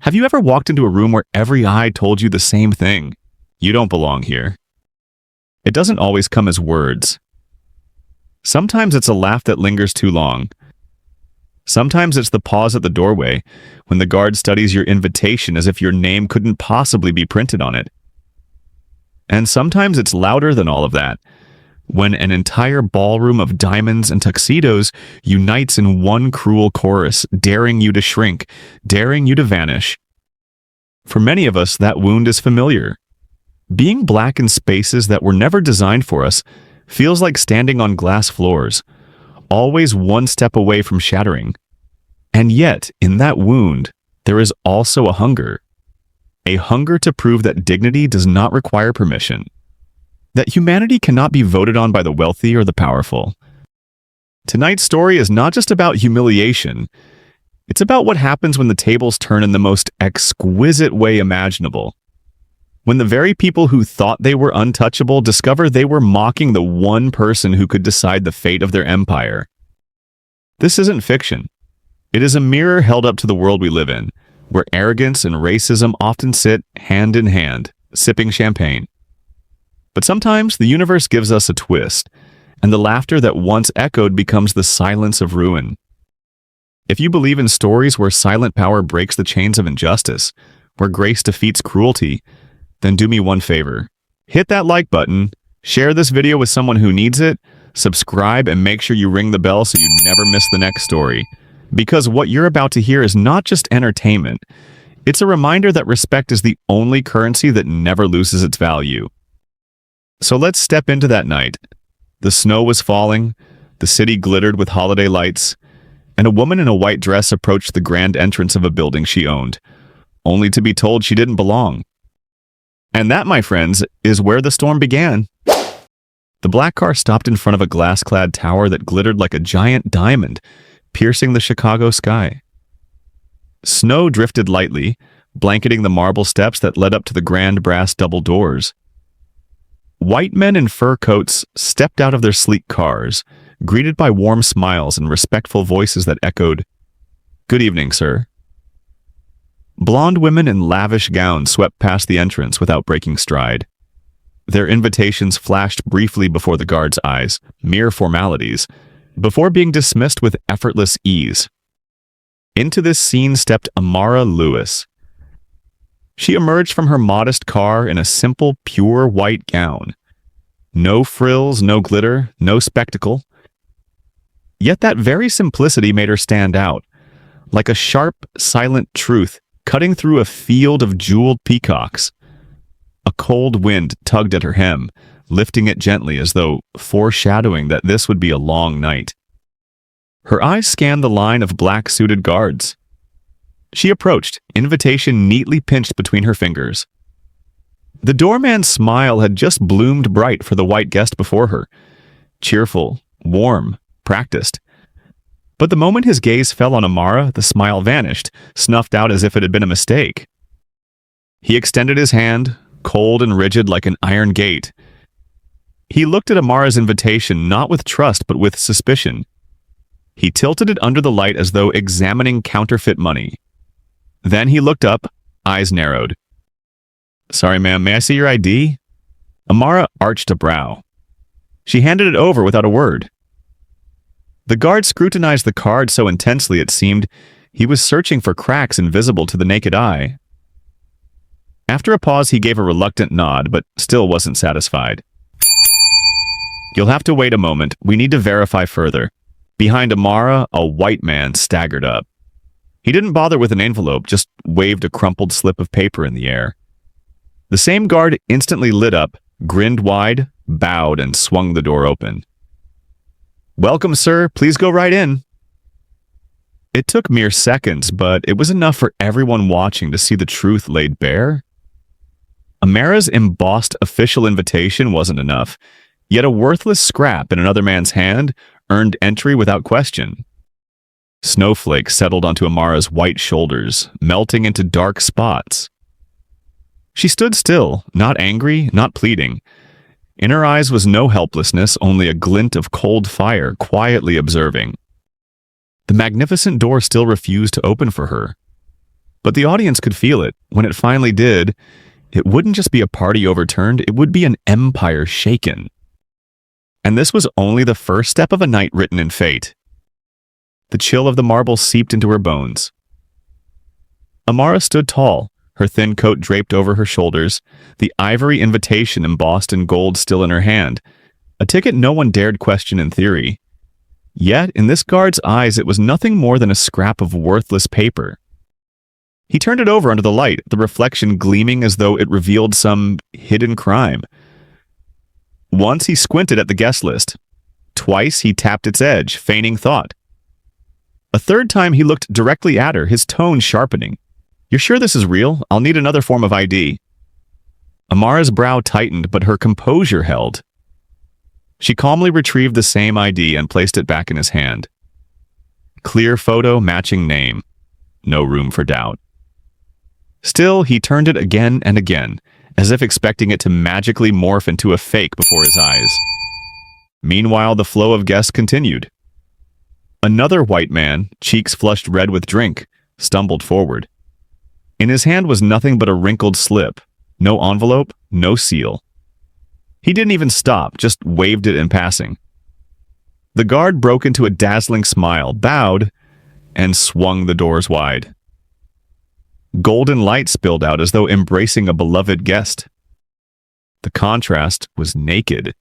Have you ever walked into a room where every eye told you the same thing? You don't belong here. It doesn't always come as words. Sometimes it's a laugh that lingers too long. Sometimes it's the pause at the doorway when the guard studies your invitation as if your name couldn't possibly be printed on it. And sometimes it's louder than all of that, when an entire ballroom of diamonds and tuxedos unites in one cruel chorus, daring you to shrink, daring you to vanish. For many of us, that wound is familiar. Being black in spaces that were never designed for us feels like standing on glass floors, always one step away from shattering. And yet, in that wound, there is also a hunger to prove that dignity does not require permission, that humanity cannot be voted on by the wealthy or the powerful. Tonight's story is not just about humiliation. It's about what happens when the tables turn in the most exquisite way imaginable. When the very people who thought they were untouchable discover they were mocking the one person who could decide the fate of their empire. This isn't fiction. It is a mirror held up to the world we live in, where arrogance and racism often sit hand in hand, sipping champagne. But sometimes the universe gives us a twist, and the laughter that once echoed becomes the silence of ruin. If you believe in stories where silent power breaks the chains of injustice, where grace defeats cruelty, then do me one favor. Hit that like button, share this video with someone who needs it, subscribe, and make sure you ring the bell so you never miss the next story. Because what you're about to hear is not just entertainment. It's a reminder that respect is the only currency that never loses its value. So let's step into that night. The snow was falling, the city glittered with holiday lights, and a woman in a white dress approached the grand entrance of a building she owned, only to be told she didn't belong. And that, my friends, is where the storm began. The black car stopped in front of a glass-clad tower that glittered like a giant diamond, piercing the Chicago sky. Snow drifted lightly, blanketing the marble steps that led up to the grand brass double doors. White men in fur coats stepped out of their sleek cars, greeted by warm smiles and respectful voices that echoed, "Good evening, sir." Blonde women in lavish gowns swept past the entrance without breaking stride. Their invitations flashed briefly before the guard's eyes, mere formalities, before being dismissed with effortless ease. Into this scene stepped Amara Lewis. She emerged from her modest car in a simple, pure white gown. No frills, no glitter, no spectacle. Yet that very simplicity made her stand out, like a sharp, silent truth cutting through a field of jeweled peacocks. A cold wind tugged at her hem, lifting it gently as though foreshadowing that this would be a long night. Her eyes scanned the line of black-suited guards. She approached, invitation neatly pinched between her fingers. The doorman's smile had just bloomed bright for the white guest before her. Cheerful, warm, practiced. But the moment his gaze fell on Amara, the smile vanished, snuffed out as if it had been a mistake. He extended his hand, cold and rigid like an iron gate. He looked at Amara's invitation not with trust but with suspicion. He tilted it under the light as though examining counterfeit money. Then he looked up, eyes narrowed. "Sorry, ma'am, may I see your ID?" Amara arched a brow. She handed it over without a word. The guard scrutinized the card so intensely it seemed he was searching for cracks invisible to the naked eye. After a pause, he gave a reluctant nod, but still wasn't satisfied. "You'll have to wait a moment. We need to verify further." Behind Amara, a white man staggered up. He didn't bother with an envelope, just waved a crumpled slip of paper in the air. The same guard instantly lit up, grinned wide, bowed, and swung the door open. "Welcome, sir. Please go right in." It took mere seconds, but it was enough for everyone watching to see the truth laid bare. Amara's embossed official invitation wasn't enough, yet a worthless scrap in another man's hand earned entry without question. Snowflakes settled onto Amara's white shoulders, melting into dark spots. She stood still, not angry, not pleading. In her eyes was no helplessness, only a glint of cold fire, quietly observing. The magnificent door still refused to open for her. But the audience could feel it. When it finally did, it wouldn't just be a party overturned, it would be an empire shaken. And this was only the first step of a night written in fate. The chill of the marble seeped into her bones. Amara stood tall, her thin coat draped over her shoulders, the ivory invitation embossed in gold still in her hand, a ticket no one dared question in theory. Yet, in this guard's eyes, it was nothing more than a scrap of worthless paper. He turned it over under the light, the reflection gleaming as though it revealed some hidden crime. Once he squinted at the guest list. Twice he tapped its edge, feigning thought. A third time he looked directly at her, his tone sharpening. "You're sure this is real? I'll need another form of ID." Amara's brow tightened, but her composure held. She calmly retrieved the same ID and placed it back in his hand. Clear photo, matching name. No room for doubt. Still, he turned it again and again, as if expecting it to magically morph into a fake before his eyes. Meanwhile, the flow of guests continued. Another white man, cheeks flushed red with drink, stumbled forward. In his hand was nothing but a wrinkled slip. No envelope, no seal. He didn't even stop, just waved it in passing. The guard broke into a dazzling smile, bowed, and swung the doors wide. Golden light spilled out as though embracing a beloved guest. The contrast was naked.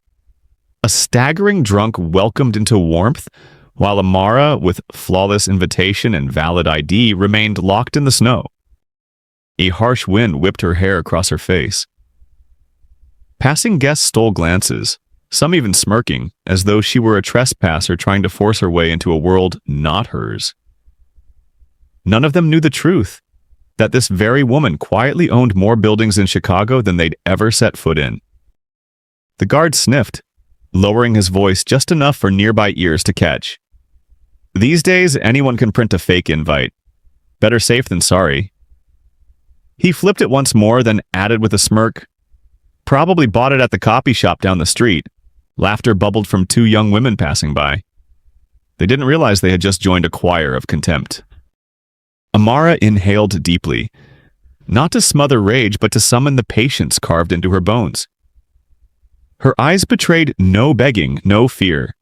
A staggering drunk welcomed into warmth, while Amara, with flawless invitation and valid ID, remained locked in the snow. A harsh wind whipped her hair across her face. Passing guests stole glances, some even smirking, as though she were a trespasser trying to force her way into a world not hers. None of them knew the truth, that this very woman quietly owned more buildings in Chicago than they'd ever set foot in. The guard sniffed, lowering his voice just enough for nearby ears to catch. These days, anyone can print a fake invite. Better safe than sorry. He flipped it once more, then added with a smirk, "Probably bought it at the copy shop down the street." Laughter bubbled from two young women passing by. They didn't realize they had just joined a choir of contempt. Amara inhaled deeply, not to smother rage, but to summon the patience carved into her bones. Her eyes betrayed no begging, no fear.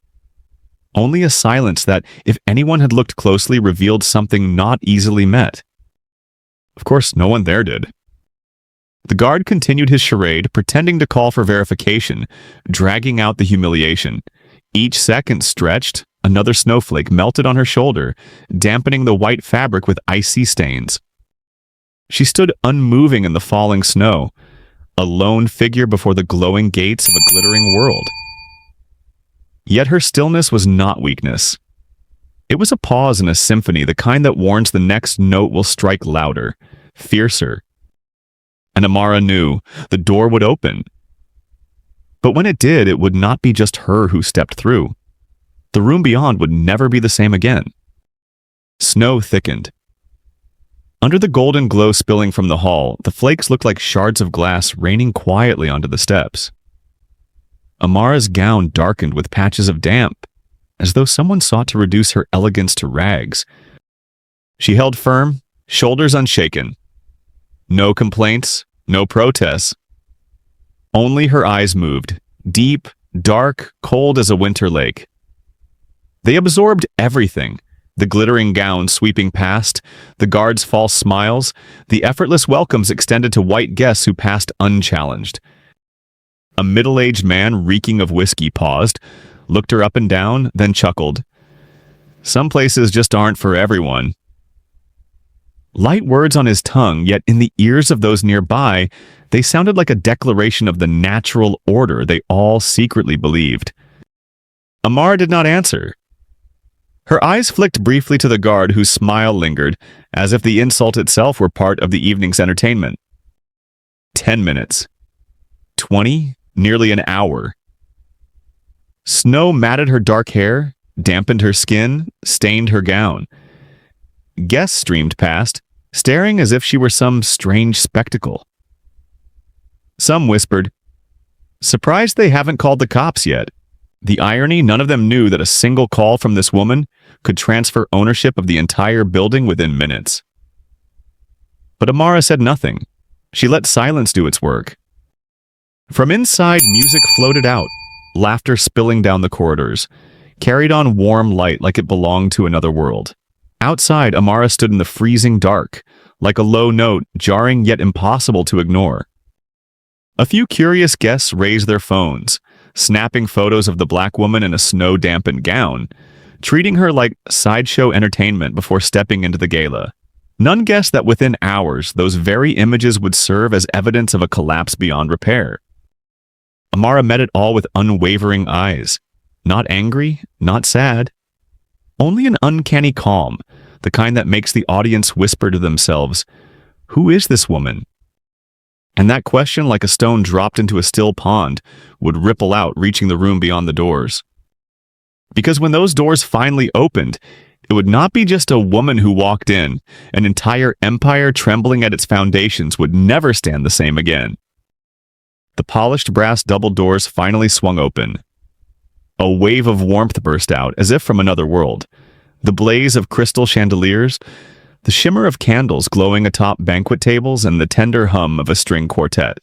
Only a silence that, if anyone had looked closely, revealed something not easily met. Of course, no one there did. The guard continued his charade, pretending to call for verification, dragging out the humiliation. Each second stretched, another snowflake melted on her shoulder, dampening the white fabric with icy stains. She stood unmoving in the falling snow, a lone figure before the glowing gates of a glittering world. Yet her stillness was not weakness. It was a pause in a symphony, the kind that warns the next note will strike louder, fiercer. And Amara knew the door would open. But when it did, it would not be just her who stepped through. The room beyond would never be the same again. Snow thickened. Under the golden glow spilling from the hall, the flakes looked like shards of glass raining quietly onto the steps. Amara's gown darkened with patches of damp, as though someone sought to reduce her elegance to rags. She held firm, shoulders unshaken. No complaints, no protests. Only her eyes moved, deep, dark, cold as a winter lake. They absorbed everything, the glittering gown sweeping past, the guards' false smiles, the effortless welcomes extended to white guests who passed unchallenged. A middle-aged man reeking of whiskey paused, looked her up and down, then chuckled. Some places just aren't for everyone. Light words on his tongue, yet in the ears of those nearby, they sounded like a declaration of the natural order they all secretly believed. Amara did not answer. Her eyes flicked briefly to the guard, whose smile lingered, as if the insult itself were part of the evening's entertainment. 10 minutes. 20, nearly an hour. Snow matted her dark hair, dampened her skin, stained her gown. Guests streamed past, staring as if she were some strange spectacle. Some whispered, "Surprised they haven't called the cops yet." The irony, none of them knew that a single call from this woman could transfer ownership of the entire building within minutes. But Amara said nothing. She let silence do its work. From inside, music floated out, laughter spilling down the corridors, carried on warm light like it belonged to another world. Outside, Amara stood in the freezing dark, like a low note, jarring yet impossible to ignore. A few curious guests raised their phones, snapping photos of the black woman in a snow-dampened gown, treating her like sideshow entertainment before stepping into the gala. None guessed that within hours, those very images would serve as evidence of a collapse beyond repair. Amara met it all with unwavering eyes. Not angry, not sad. Only an uncanny calm, the kind that makes the audience whisper to themselves, "Who is this woman?" And that question, like a stone dropped into a still pond, would ripple out, reaching the room beyond the doors. Because when those doors finally opened, it would not be just a woman who walked in. An entire empire trembling at its foundations would never stand the same again. The polished brass double doors finally swung open. A wave of warmth burst out, as if from another world. The blaze of crystal chandeliers, the shimmer of candles glowing atop banquet tables, and the tender hum of a string quartet.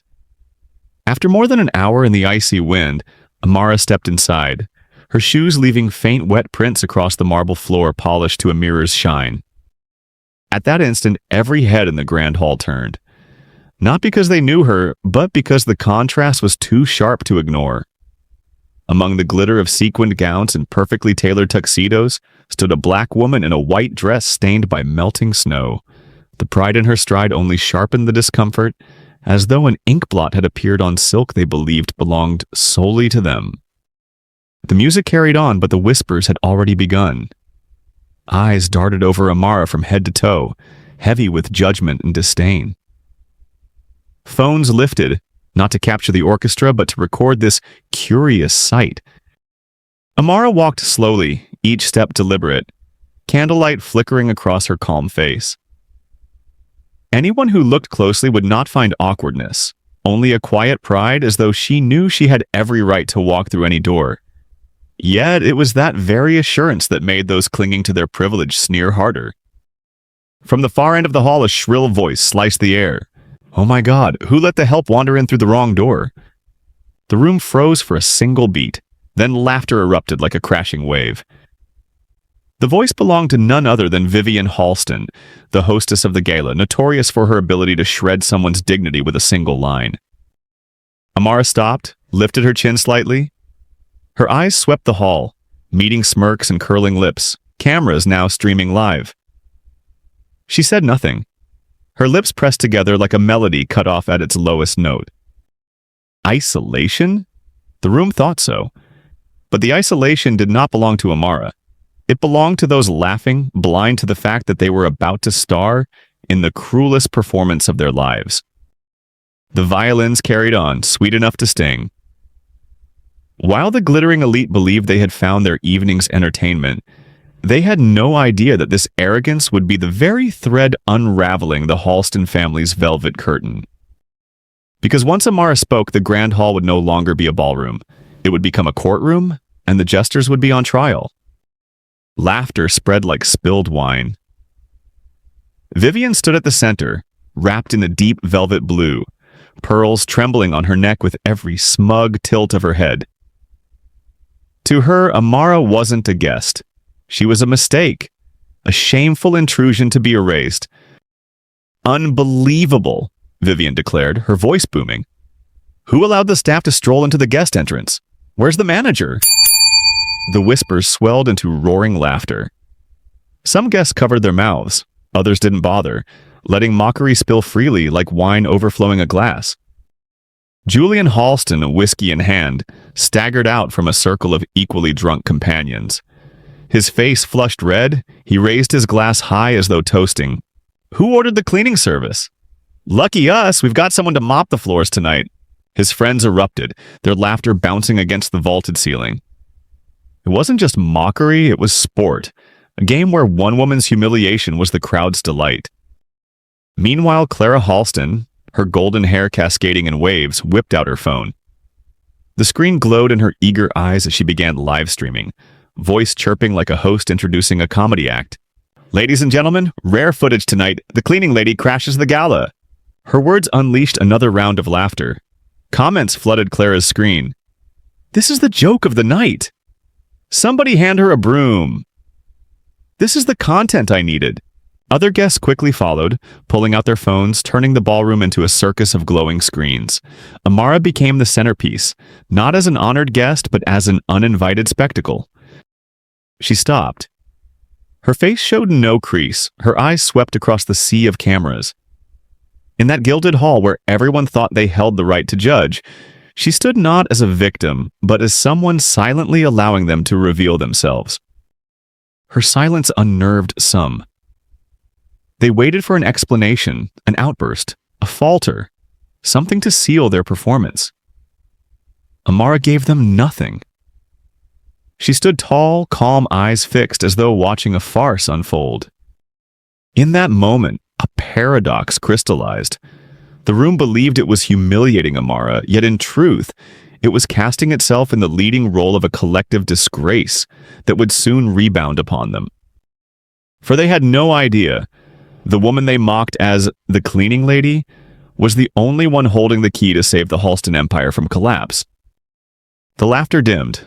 After more than an hour in the icy wind, Amara stepped inside, her shoes leaving faint wet prints across the marble floor polished to a mirror's shine. At that instant, every head in the grand hall turned. Not because they knew her, but because the contrast was too sharp to ignore. Among the glitter of sequined gowns and perfectly tailored tuxedos stood a black woman in a white dress stained by melting snow. The pride in her stride only sharpened the discomfort, as though an inkblot had appeared on silk they believed belonged solely to them. The music carried on, but the whispers had already begun. Eyes darted over Amara from head to toe, heavy with judgment and disdain. Phones lifted, not to capture the orchestra, but to record this curious sight. Amara walked slowly, each step deliberate, candlelight flickering across her calm face. Anyone who looked closely would not find awkwardness, only a quiet pride, as though she knew she had every right to walk through any door. Yet it was that very assurance that made those clinging to their privilege sneer harder. From the far end of the hall, a shrill voice sliced the air. "Oh my God, who let the help wander in through the wrong door?" The room froze for a single beat, then laughter erupted like a crashing wave. The voice belonged to none other than Vivian Halston, the hostess of the gala, notorious for her ability to shred someone's dignity with a single line. Amara stopped, lifted her chin slightly. Her eyes swept the hall, meeting smirks and curling lips, cameras now streaming live. She said nothing. Her lips pressed together like a melody cut off at its lowest note. Isolation? The room thought so. But the isolation did not belong to Amara. It belonged to those laughing, blind to the fact that they were about to star in the cruelest performance of their lives. The violins carried on, sweet enough to sting. While the glittering elite believed they had found their evening's entertainment, they had no idea that this arrogance would be the very thread unraveling the Halston family's velvet curtain. Because once Amara spoke, the grand hall would no longer be a ballroom. It would become a courtroom, and the jesters would be on trial. Laughter spread like spilled wine. Vivian stood at the center, wrapped in a deep velvet blue, pearls trembling on her neck with every smug tilt of her head. To her, Amara wasn't a guest. She was a mistake, a shameful intrusion to be erased. "Unbelievable," Vivian declared, her voice booming. "Who allowed the staff to stroll into the guest entrance? Where's the manager?" The whispers swelled into roaring laughter. Some guests covered their mouths, others didn't bother, letting mockery spill freely like wine overflowing a glass. Julian Halston, whiskey in hand, staggered out from a circle of equally drunk companions. His face flushed red, he raised his glass high as though toasting. "Who ordered the cleaning service?" "Lucky us, we've got someone to mop the floors tonight." His friends erupted, their laughter bouncing against the vaulted ceiling. It wasn't just mockery, it was sport, a game where one woman's humiliation was the crowd's delight. Meanwhile, Clara Halston, her golden hair cascading in waves, whipped out her phone. The screen glowed in her eager eyes as she began live streaming, voice chirping like a host introducing a comedy act. Ladies and gentlemen, rare footage tonight. The cleaning lady crashes the gala. Her words unleashed another round of laughter. Comments flooded Clara's screen. This is the joke of the night. Somebody hand her a broom. This is the content I needed. Other guests quickly followed, pulling out their phones, turning the ballroom into a circus of glowing screens. Amara became the centerpiece, not as an honored guest, but as an uninvited spectacle. She stopped. Her face showed no crease. Her eyes swept across the sea of cameras. In that gilded hall where everyone thought they held the right to judge, she stood not as a victim, but as someone silently allowing them to reveal themselves. Her silence unnerved some. They waited for an explanation, an outburst, a falter, something to seal their performance. Amara gave them nothing. She stood tall, calm, eyes fixed, as though watching a farce unfold. In that moment, a paradox crystallized. The room believed it was humiliating Amara, yet in truth, it was casting itself in the leading role of a collective disgrace that would soon rebound upon them. For they had no idea, the woman they mocked as the cleaning lady was the only one holding the key to save the Halston Empire from collapse. The laughter dimmed,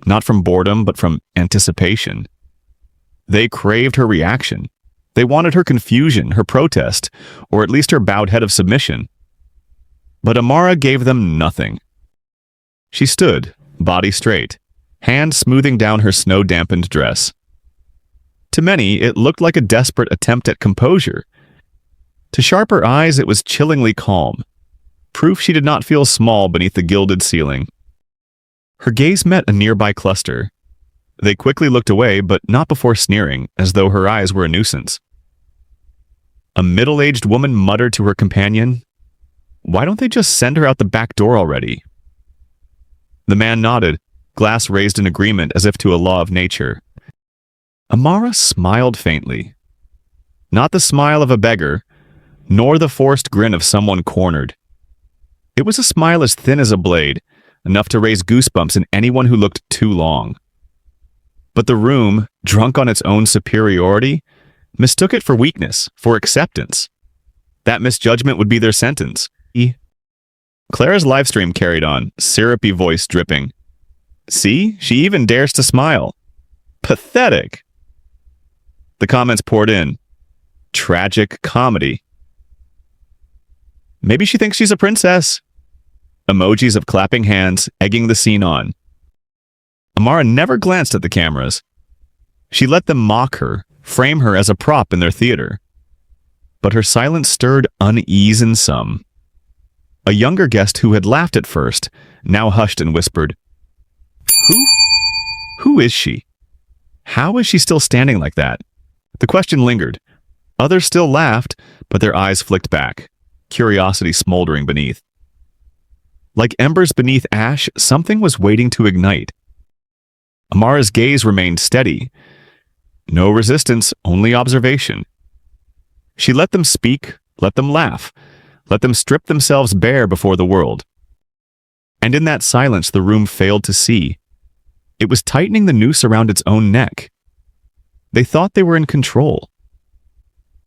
not from boredom, but from anticipation. They craved her reaction. They wanted her confusion, her protest, or at least her bowed head of submission. But Amara gave them nothing. She stood, body straight, hand smoothing down her snow-dampened dress. To many, it looked like a desperate attempt at composure. To sharper eyes, it was chillingly calm, proof she did not feel small beneath the gilded ceiling. Her gaze met a nearby cluster. They quickly looked away, but not before sneering, as though her eyes were a nuisance. A middle-aged woman muttered to her companion, "Why don't they just send her out the back door already?" The man nodded, glass raised in agreement as if to a law of nature. Amara smiled faintly. Not the smile of a beggar, nor the forced grin of someone cornered. It was a smile as thin as a blade, enough to raise goosebumps in anyone who looked too long. But the room, drunk on its own superiority, mistook it for weakness, for acceptance. That misjudgment would be their sentence. Clara's livestream carried on, syrupy voice dripping. See, she even dares to smile. Pathetic. The comments poured in. Tragic comedy. Maybe she thinks she's a princess. Emojis of clapping hands, egging the scene on. Amara never glanced at the cameras. She let them mock her, frame her as a prop in their theater. But her silence stirred unease in some. A younger guest who had laughed at first, now hushed and whispered, Who? Who is she? How is she still standing like that? The question lingered. Others still laughed, but their eyes flicked back, curiosity smoldering beneath. Like embers beneath ash, something was waiting to ignite. Amara's gaze remained steady. No resistance, only observation. She let them speak, let them laugh, let them strip themselves bare before the world. And in that silence the room failed to see. It was tightening the noose around its own neck. They thought they were in control.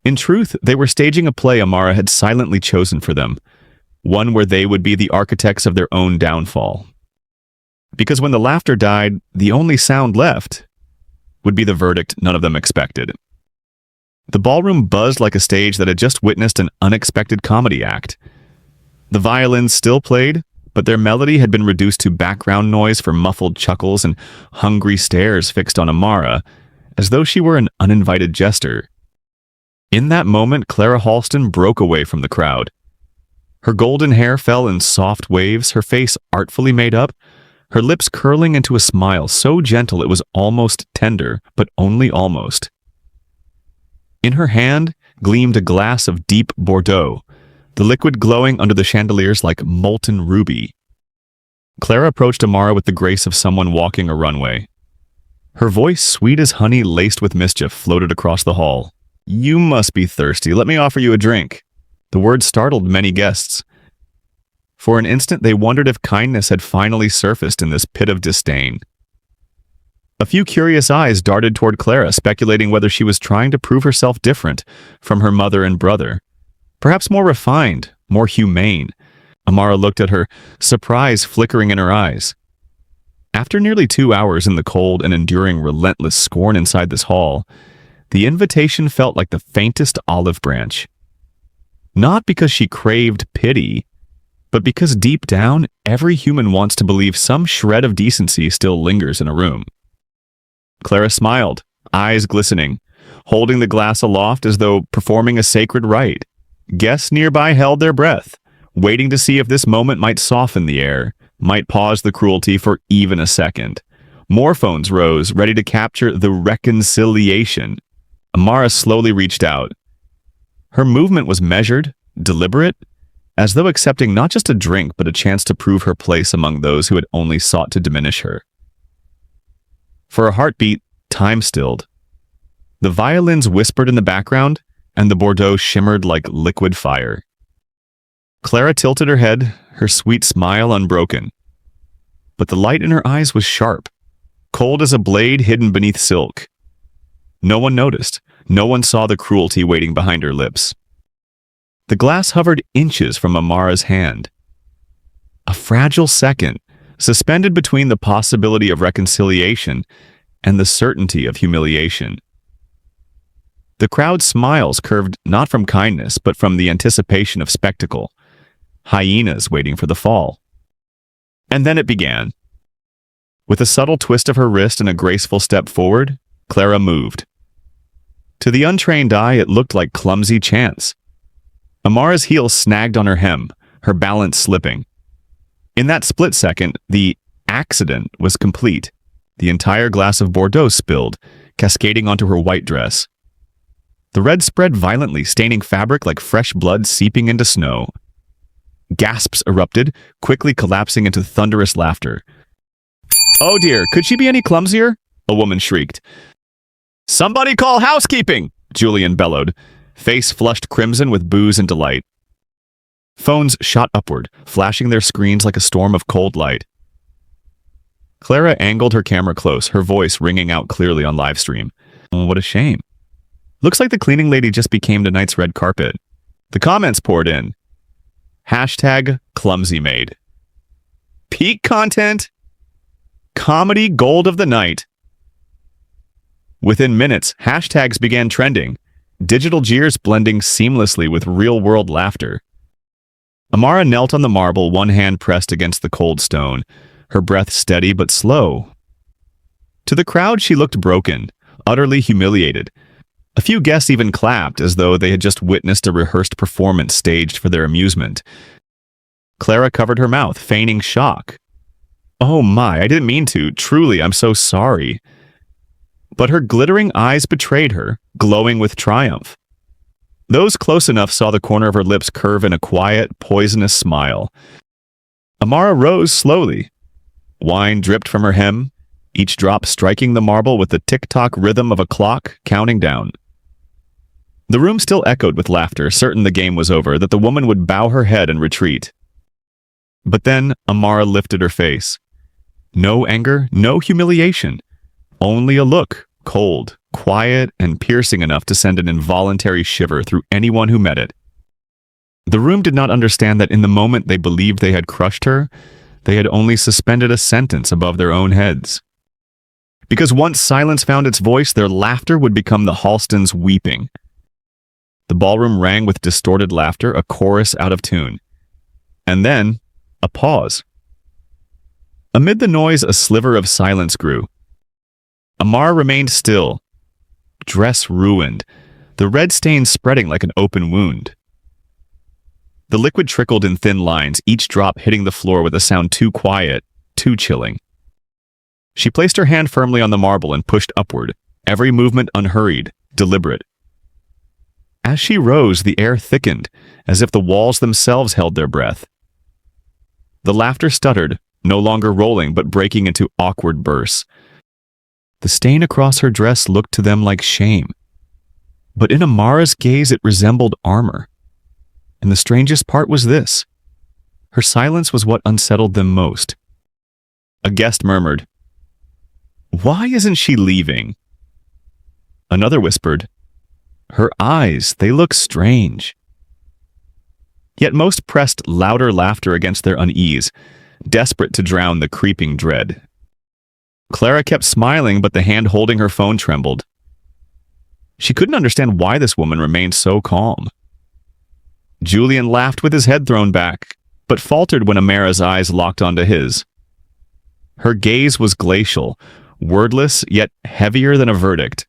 In truth, they were staging a play Amara had silently chosen for them, one where they would be the architects of their own downfall. Because when the laughter died, the only sound left would be the verdict none of them expected. The ballroom buzzed like a stage that had just witnessed an unexpected comedy act. The violins still played, but their melody had been reduced to background noise for muffled chuckles and hungry stares fixed on Amara, as though she were an uninvited jester. In that moment, Clara Halston broke away from the crowd. Her golden hair fell in soft waves, her face artfully made up, her lips curling into a smile so gentle it was almost tender, but only almost. In her hand gleamed a glass of deep Bordeaux, the liquid glowing under the chandeliers like molten ruby. Clara approached Amara with the grace of someone walking a runway. Her voice, sweet as honey laced with mischief, floated across the hall. "You must be thirsty. Let me offer you a drink." The words startled many guests. For an instant they wondered if kindness had finally surfaced in this pit of disdain. A few curious eyes darted toward Clara, speculating whether she was trying to prove herself different from her mother and brother. Perhaps more refined, more humane. Amara looked at her, surprise flickering in her eyes. After nearly 2 hours in the cold and enduring relentless scorn inside this hall, the invitation felt like the faintest olive branch. Not because she craved pity, but because deep down, every human wants to believe some shred of decency still lingers in a room. Clara smiled, eyes glistening, holding the glass aloft as though performing a sacred rite. Guests nearby held their breath, waiting to see if this moment might soften the air, might pause the cruelty for even a second. More phones rose, ready to capture the reconciliation. Amara slowly reached out. Her movement was measured, deliberate, as though accepting not just a drink but a chance to prove her place among those who had only sought to diminish her. For a heartbeat, time stilled. The violins whispered in the background, and the Bordeaux shimmered like liquid fire. Clara tilted her head, her sweet smile unbroken. But the light in her eyes was sharp, cold as a blade hidden beneath silk. No one noticed. No one saw the cruelty waiting behind her lips. The glass hovered inches from Amara's hand. A fragile second, suspended between the possibility of reconciliation and the certainty of humiliation. The crowd's smiles curved not from kindness, but from the anticipation of spectacle. Hyenas waiting for the fall. And then it began. With a subtle twist of her wrist and a graceful step forward, Clara moved. To the untrained eye, it looked like clumsy chance. Amara's heel snagged on her hem, her balance slipping. In that split second, the accident was complete. The entire glass of Bordeaux spilled, cascading onto her white dress. The red spread violently, staining fabric like fresh blood seeping into snow. Gasps erupted, quickly collapsing into thunderous laughter. "Oh dear, could she be any clumsier?" a woman shrieked. "Somebody call housekeeping!" Julian bellowed, face flushed crimson with booze and delight. Phones shot upward, flashing their screens like a storm of cold light. Clara angled her camera close, her voice ringing out clearly on livestream. Oh, what a shame. Looks like the cleaning lady just became tonight's red carpet. The comments poured in. #ClumsyMaid. Peak content. Comedy gold of the night. Within minutes, hashtags began trending, digital jeers blending seamlessly with real-world laughter. Amara knelt on the marble, one hand pressed against the cold stone, her breath steady but slow. To the crowd, she looked broken, utterly humiliated. A few guests even clapped as though they had just witnessed a rehearsed performance staged for their amusement. Clara covered her mouth, feigning shock. "Oh my, I didn't mean to. Truly, I'm so sorry." But her glittering eyes betrayed her, glowing with triumph. Those close enough saw the corner of her lips curve in a quiet, poisonous smile. Amara rose slowly. Wine dripped from her hem, each drop striking the marble with the tick-tock rhythm of a clock counting down. The room still echoed with laughter, certain the game was over, that the woman would bow her head and retreat. But then Amara lifted her face. No anger, no humiliation. Only a look, cold, quiet, and piercing enough to send an involuntary shiver through anyone who met it. The room did not understand that in the moment they believed they had crushed her, they had only suspended a sentence above their own heads. Because once silence found its voice, their laughter would become the Halstons' weeping. The ballroom rang with distorted laughter, a chorus out of tune. And then, a pause. Amid the noise, a sliver of silence grew. Amara remained still, dress ruined, the red stain spreading like an open wound. The liquid trickled in thin lines, each drop hitting the floor with a sound too quiet, too chilling. She placed her hand firmly on the marble and pushed upward, every movement unhurried, deliberate. As she rose, the air thickened, as if the walls themselves held their breath. The laughter stuttered, no longer rolling but breaking into awkward bursts. The stain across her dress looked to them like shame. But in Amara's gaze it resembled armor. And the strangest part was this. Her silence was what unsettled them most. A guest murmured, Why isn't she leaving? Another whispered, "Her eyes, they look strange." Yet most pressed louder laughter against their unease, desperate to drown the creeping dread. Clara kept smiling, but the hand holding her phone trembled. She couldn't understand why this woman remained so calm. Julian laughed with his head thrown back, but faltered when Amara's eyes locked onto his. Her gaze was glacial, wordless, yet heavier than a verdict.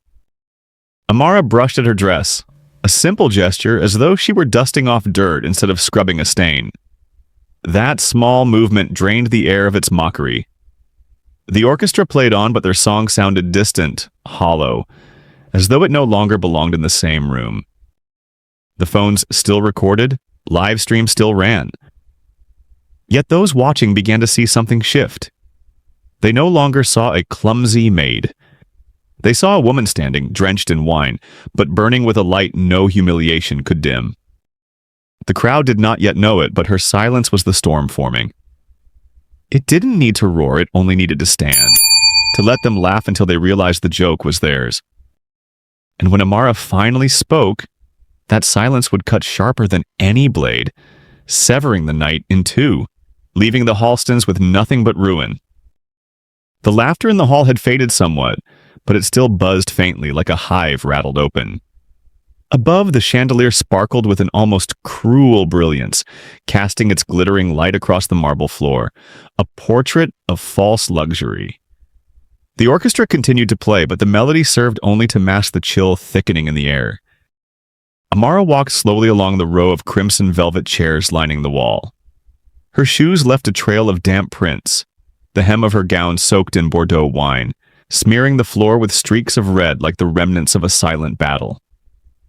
Amara brushed at her dress, a simple gesture as though she were dusting off dirt instead of scrubbing a stain. That small movement drained the air of its mockery. The orchestra played on, but their song sounded distant, hollow, as though it no longer belonged in the same room. The phones still recorded, live stream still ran. Yet those watching began to see something shift. They no longer saw a clumsy maid. They saw a woman standing, drenched in wine, but burning with a light no humiliation could dim. The crowd did not yet know it, but her silence was the storm forming. It didn't need to roar, it only needed to stand, to let them laugh until they realized the joke was theirs. And when Amara finally spoke, that silence would cut sharper than any blade, severing the night in two, leaving the Halstons with nothing but ruin. The laughter in the hall had faded somewhat, but it still buzzed faintly like a hive rattled open. Above, the chandelier sparkled with an almost cruel brilliance, casting its glittering light across the marble floor, a portrait of false luxury. The orchestra continued to play, but the melody served only to mask the chill thickening in the air. Amara walked slowly along the row of crimson velvet chairs lining the wall. Her shoes left a trail of damp prints, the hem of her gown soaked in Bordeaux wine, smearing the floor with streaks of red like the remnants of a silent battle.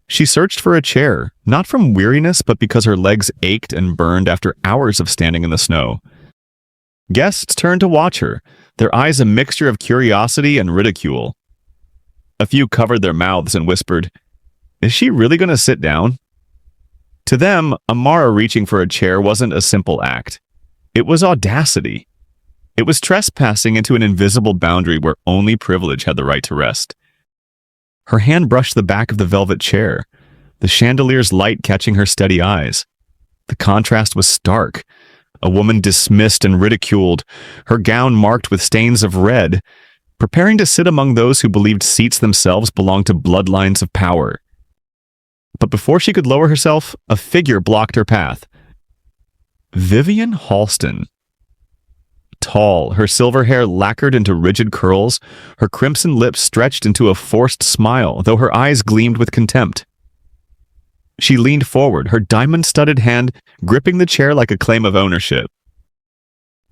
She searched for a chair, not from weariness, but because her legs ached and burned after hours of standing in the snow. Guests turned to watch her, their eyes a mixture of curiosity and ridicule. A few covered their mouths and whispered, "Is she really going to sit down?" To them, Amara reaching for a chair wasn't a simple act. It was audacity. It was trespassing into an invisible boundary where only privilege had the right to rest. Her hand brushed the back of the velvet chair, the chandelier's light catching her steady eyes. The contrast was stark. A woman dismissed and ridiculed, her gown marked with stains of red, preparing to sit among those who believed seats themselves belonged to bloodlines of power. But before she could lower herself, a figure blocked her path. Vivian Halston. Tall, her silver hair lacquered into rigid curls, her crimson lips stretched into a forced smile, though her eyes gleamed with contempt. She leaned forward, her diamond-studded hand gripping the chair like a claim of ownership.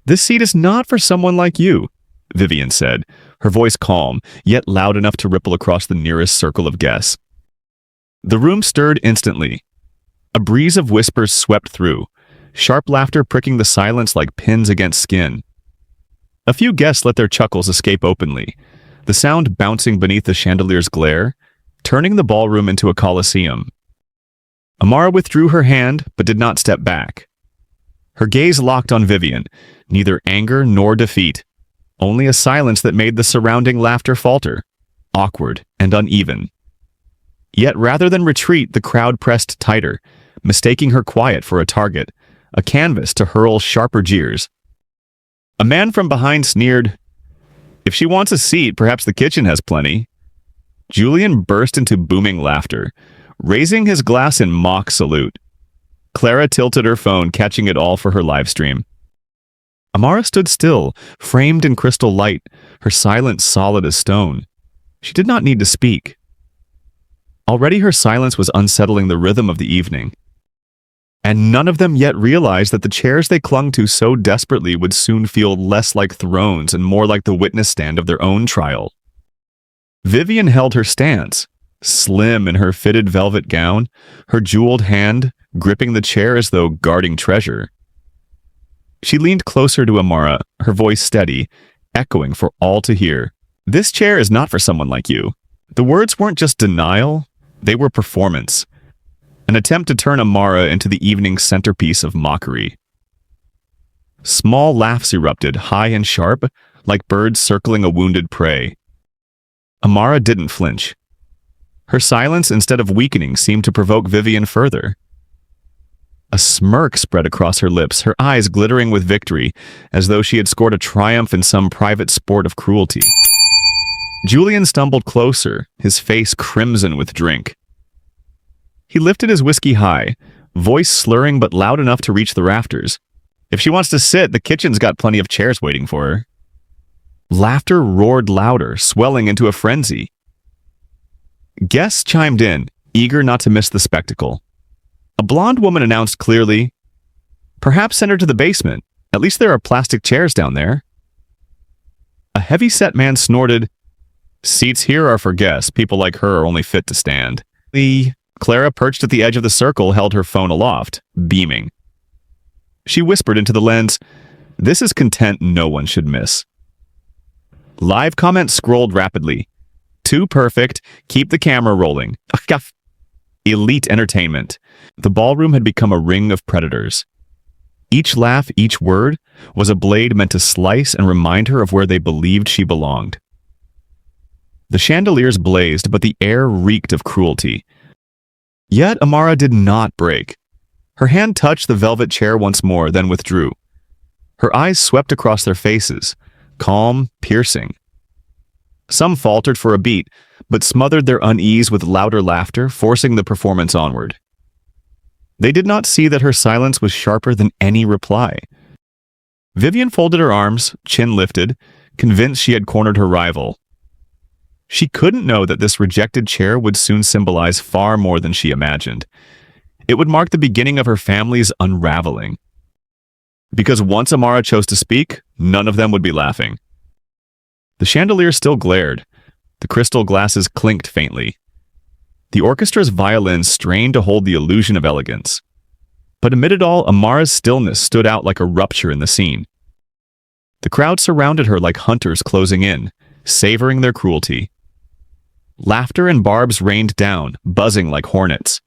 "This seat is not for someone like you," Vivian said, her voice calm, yet loud enough to ripple across the nearest circle of guests. The room stirred instantly. A breeze of whispers swept through, sharp laughter pricking the silence like pins against skin. A few guests let their chuckles escape openly, the sound bouncing beneath the chandelier's glare, turning the ballroom into a coliseum. Amara withdrew her hand, but did not step back. Her gaze locked on Vivian, neither anger nor defeat, only a silence that made the surrounding laughter falter, awkward and uneven. Yet rather than retreat, the crowd pressed tighter, mistaking her quiet for a target, a canvas to hurl sharper jeers. A man from behind sneered, "If she wants a seat, perhaps the kitchen has plenty." Julian burst into booming laughter, raising his glass in mock salute. Clara tilted her phone, catching it all for her live stream. Amara stood still, framed in crystal light, her silence solid as stone. She did not need to speak. Already her silence was unsettling the rhythm of the evening. And none of them yet realized that the chairs they clung to so desperately would soon feel less like thrones and more like the witness stand of their own trial. Vivian held her stance, slim in her fitted velvet gown, her jeweled hand gripping the chair as though guarding treasure. She leaned closer to Amara, her voice steady, echoing for all to hear. "This chair is not for someone like you." The words weren't just denial, they were performance. An attempt to turn Amara into the evening's centerpiece of mockery. Small laughs erupted, high and sharp, like birds circling a wounded prey. Amara didn't flinch. Her silence, instead of weakening, seemed to provoke Vivian further. A smirk spread across her lips, her eyes glittering with victory, as though she had scored a triumph in some private sport of cruelty. Julian stumbled closer, his face crimson with drink. He lifted his whiskey high, voice slurring but loud enough to reach the rafters. If she wants to sit, the kitchen's got plenty of chairs waiting for her. Laughter roared louder, swelling into a frenzy. Guests chimed in, eager not to miss the spectacle. A blonde woman announced clearly, "Perhaps send her to the basement. At least there are plastic chairs down there." A heavy-set man snorted, "Seats here are for guests. People like her are only fit to stand." Clara, perched at the edge of the circle, held her phone aloft, beaming. She whispered into the lens, "This is content no one should miss." Live comments scrolled rapidly. "Too perfect. Keep the camera rolling." Elite entertainment. The ballroom had become a ring of predators. Each laugh, each word, was a blade meant to slice and remind her of where they believed she belonged. The chandeliers blazed, but the air reeked of cruelty. Yet Amara did not break. Her hand touched the velvet chair once more, then withdrew. Her eyes swept across their faces, calm, piercing. Some faltered for a beat, but smothered their unease with louder laughter, forcing the performance onward. They did not see that her silence was sharper than any reply. Vivian folded her arms, chin lifted, convinced she had cornered her rival. She couldn't know that this rejected chair would soon symbolize far more than she imagined. It would mark the beginning of her family's unraveling. Because once Amara chose to speak, none of them would be laughing. The chandelier still glared. The crystal glasses clinked faintly. The orchestra's violins strained to hold the illusion of elegance. But amid it all, Amara's stillness stood out like a rupture in the scene. The crowd surrounded her like hunters closing in, savoring their cruelty. Laughter and barbs rained down, buzzing like hornets.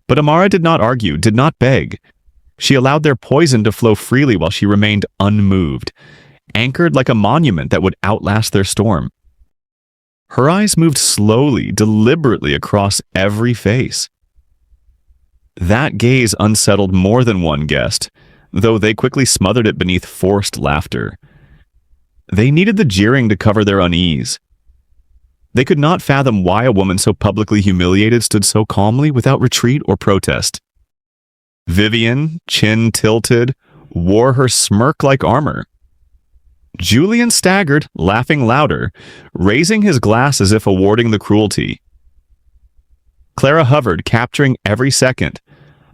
But Amara did not argue, did not beg. She allowed their poison to flow freely while she remained unmoved, anchored like a monument that would outlast their storm. Her eyes moved slowly, deliberately across every face. That gaze unsettled more than one guest, though they quickly smothered it beneath forced laughter. They needed the jeering to cover their unease. They could not fathom why a woman so publicly humiliated stood so calmly without retreat or protest. Vivian, chin tilted, wore her smirk like armor. Julian staggered, laughing louder, raising his glass as if awarding the cruelty. Clara hovered, capturing every second,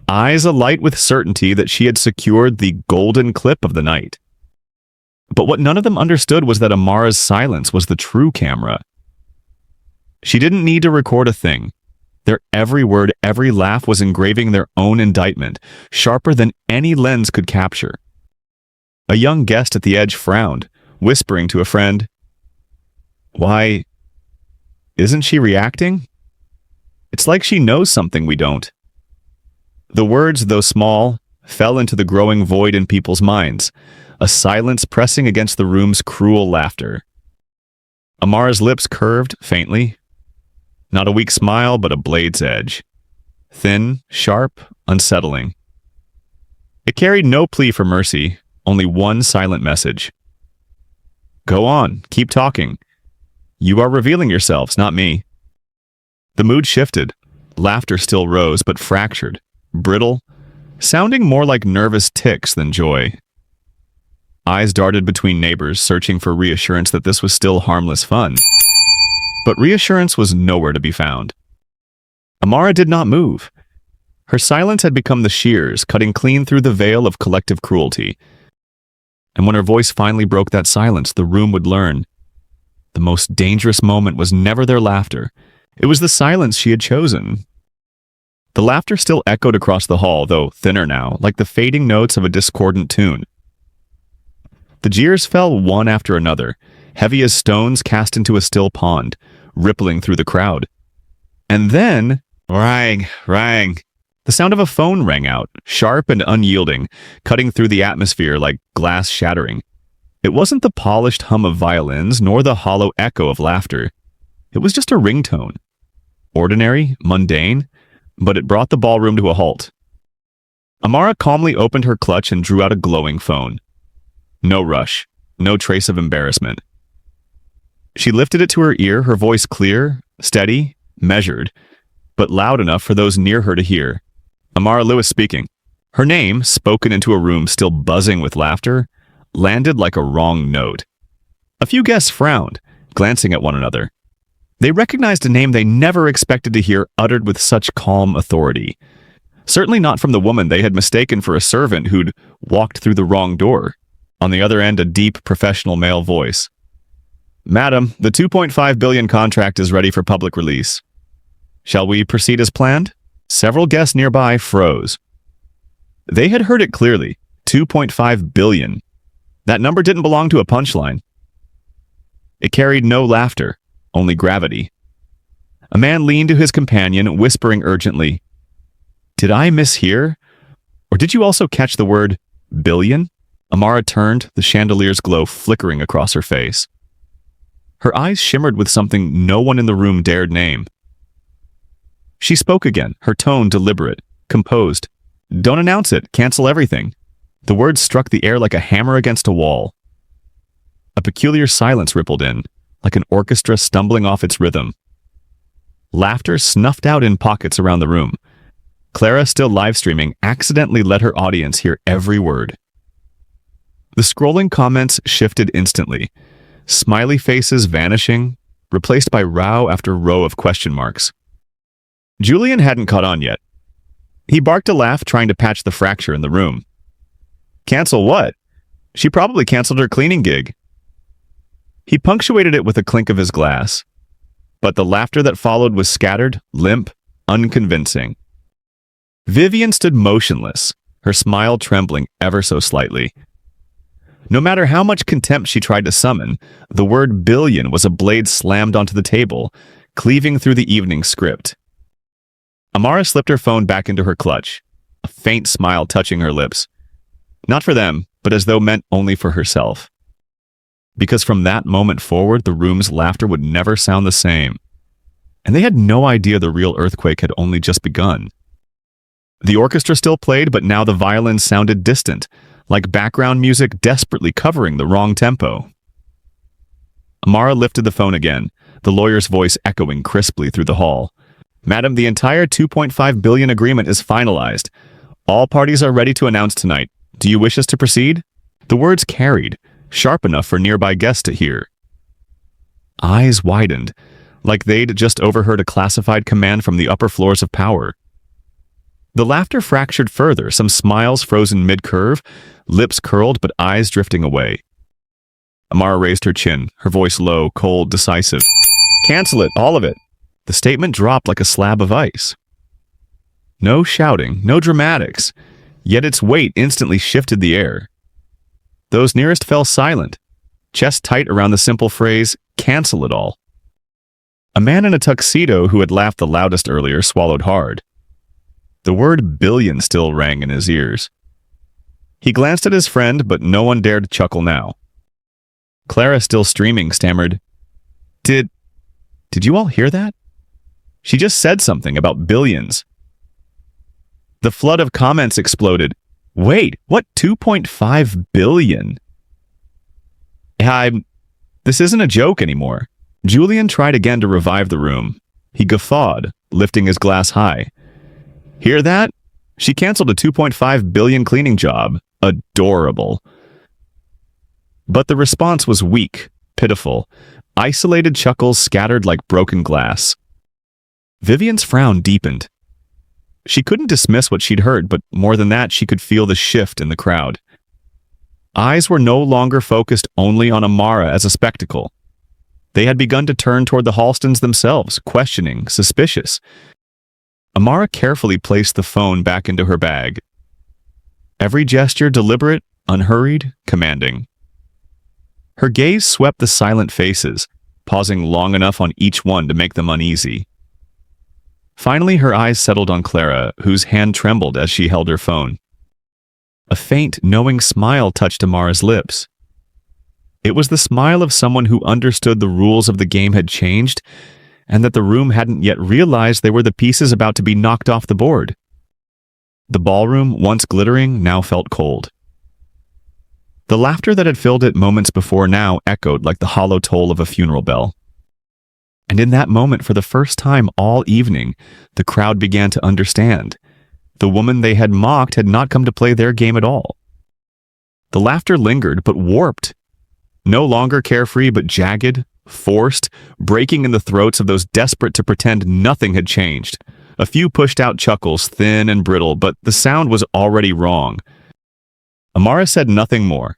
eyes alight with certainty that she had secured the golden clip of the night. But what none of them understood was that Amara's silence was the true camera. She didn't need to record a thing. Their every word, every laugh was engraving their own indictment, sharper than any lens could capture. A young guest at the edge frowned, whispering to a friend, "Why, isn't she reacting? It's like she knows something we don't." The words, though small, fell into the growing void in people's minds, a silence pressing against the room's cruel laughter. Amara's lips curved faintly. Not a weak smile, but a blade's edge. Thin, sharp, unsettling. It carried no plea for mercy, only one silent message. "Go on, keep talking. You are revealing yourselves, not me." The mood shifted. Laughter still rose, but fractured, brittle, sounding more like nervous tics than joy. Eyes darted between neighbors, searching for reassurance that this was still harmless fun. But reassurance was nowhere to be found. Amara did not move. Her silence had become the shears, cutting clean through the veil of collective cruelty. And when her voice finally broke that silence, the room would learn. The most dangerous moment was never their laughter. It was the silence she had chosen. The laughter still echoed across the hall, though thinner now, like the fading notes of a discordant tune. The jeers fell one after another, heavy as stones cast into a still pond, rippling through the crowd. And then, rang. The sound of a phone rang out, sharp and unyielding, cutting through the atmosphere like glass shattering. It wasn't the polished hum of violins, nor the hollow echo of laughter. It was just a ringtone. Ordinary, mundane, but it brought the ballroom to a halt. Amara calmly opened her clutch and drew out a glowing phone. No rush, no trace of embarrassment. She lifted it to her ear, her voice clear, steady, measured, but loud enough for those near her to hear. Amara Lewis speaking. Her name, spoken into a room still buzzing with laughter, landed like a wrong note. A few guests frowned, glancing at one another. They recognized a name they never expected to hear uttered with such calm authority. Certainly not from the woman they had mistaken for a servant who'd walked through the wrong door. On the other end, a deep, professional male voice. Madam, the $2.5 billion contract is ready for public release. Shall we proceed as planned? Several guests nearby froze. They had heard it clearly. $2.5 billion. That number didn't belong to a punchline. It carried no laughter, only gravity. A man leaned to his companion, whispering urgently, Did I mishear? Or did you also catch the word billion? Amara turned, the chandelier's glow flickering across her face. Her eyes shimmered with something no one in the room dared name. She spoke again, her tone deliberate, composed. Don't announce it, cancel everything. The words struck the air like a hammer against a wall. A peculiar silence rippled in, like an orchestra stumbling off its rhythm. Laughter snuffed out in pockets around the room. Clara, still live streaming, accidentally let her audience hear every word. The scrolling comments shifted instantly, smiley faces vanishing, replaced by row after row of question marks. Julian hadn't caught on yet. He barked a laugh, trying to patch the fracture in the room. Cancel what? She probably canceled her cleaning gig. He punctuated it with a clink of his glass. But the laughter that followed was scattered, limp, unconvincing. Vivian stood motionless, her smile trembling ever so slightly. No matter how much contempt she tried to summon, the word billion was a blade slammed onto the table, cleaving through the evening script. Amara slipped her phone back into her clutch, a faint smile touching her lips. Not for them, but as though meant only for herself. Because from that moment forward, the room's laughter would never sound the same. And they had no idea the real earthquake had only just begun. The orchestra still played, but now the violins sounded distant, like background music desperately covering the wrong tempo. Amara lifted the phone again, the lawyer's voice echoing crisply through the hall. Madam, the entire $2.5 billion agreement is finalized. All parties are ready to announce tonight. Do you wish us to proceed? The words carried, sharp enough for nearby guests to hear. Eyes widened, like they'd just overheard a classified command from the upper floors of power. The laughter fractured further, some smiles frozen mid-curve, lips curled but eyes drifting away. Amara raised her chin, her voice low, cold, decisive. Cancel it, all of it. The statement dropped like a slab of ice. No shouting, no dramatics, yet its weight instantly shifted the air. Those nearest fell silent, chest tight around the simple phrase, cancel it all. A man in a tuxedo who had laughed the loudest earlier swallowed hard. The word billion still rang in his ears. He glanced at his friend, but no one dared chuckle now. Clara, still streaming, stammered, Did you all hear that? She just said something about billions. The flood of comments exploded. Wait, what 2.5 billion? This isn't a joke anymore. Julian tried again to revive the room. He guffawed, lifting his glass high. Hear that? She canceled a 2.5 billion cleaning job. Adorable. But the response was weak, pitiful. Isolated chuckles scattered like broken glass. Vivian's frown deepened. She couldn't dismiss what she'd heard, but more than that, she could feel the shift in the crowd. Eyes were no longer focused only on Amara as a spectacle. They had begun to turn toward the Halstons themselves, questioning, suspicious. Amara carefully placed the phone back into her bag. Every gesture deliberate, unhurried, commanding. Her gaze swept the silent faces, pausing long enough on each one to make them uneasy. Finally, her eyes settled on Clara, whose hand trembled as she held her phone. A faint, knowing smile touched Amara's lips. It was the smile of someone who understood the rules of the game had changed, and that the room hadn't yet realized they were the pieces about to be knocked off the board. The ballroom, once glittering, now felt cold. The laughter that had filled it moments before now echoed like the hollow toll of a funeral bell. And in that moment, for the first time all evening, the crowd began to understand. The woman they had mocked had not come to play their game at all. The laughter lingered, but warped. No longer carefree, but jagged, forced, breaking in the throats of those desperate to pretend nothing had changed. A few pushed out chuckles, thin and brittle, but the sound was already wrong. Amara said nothing more.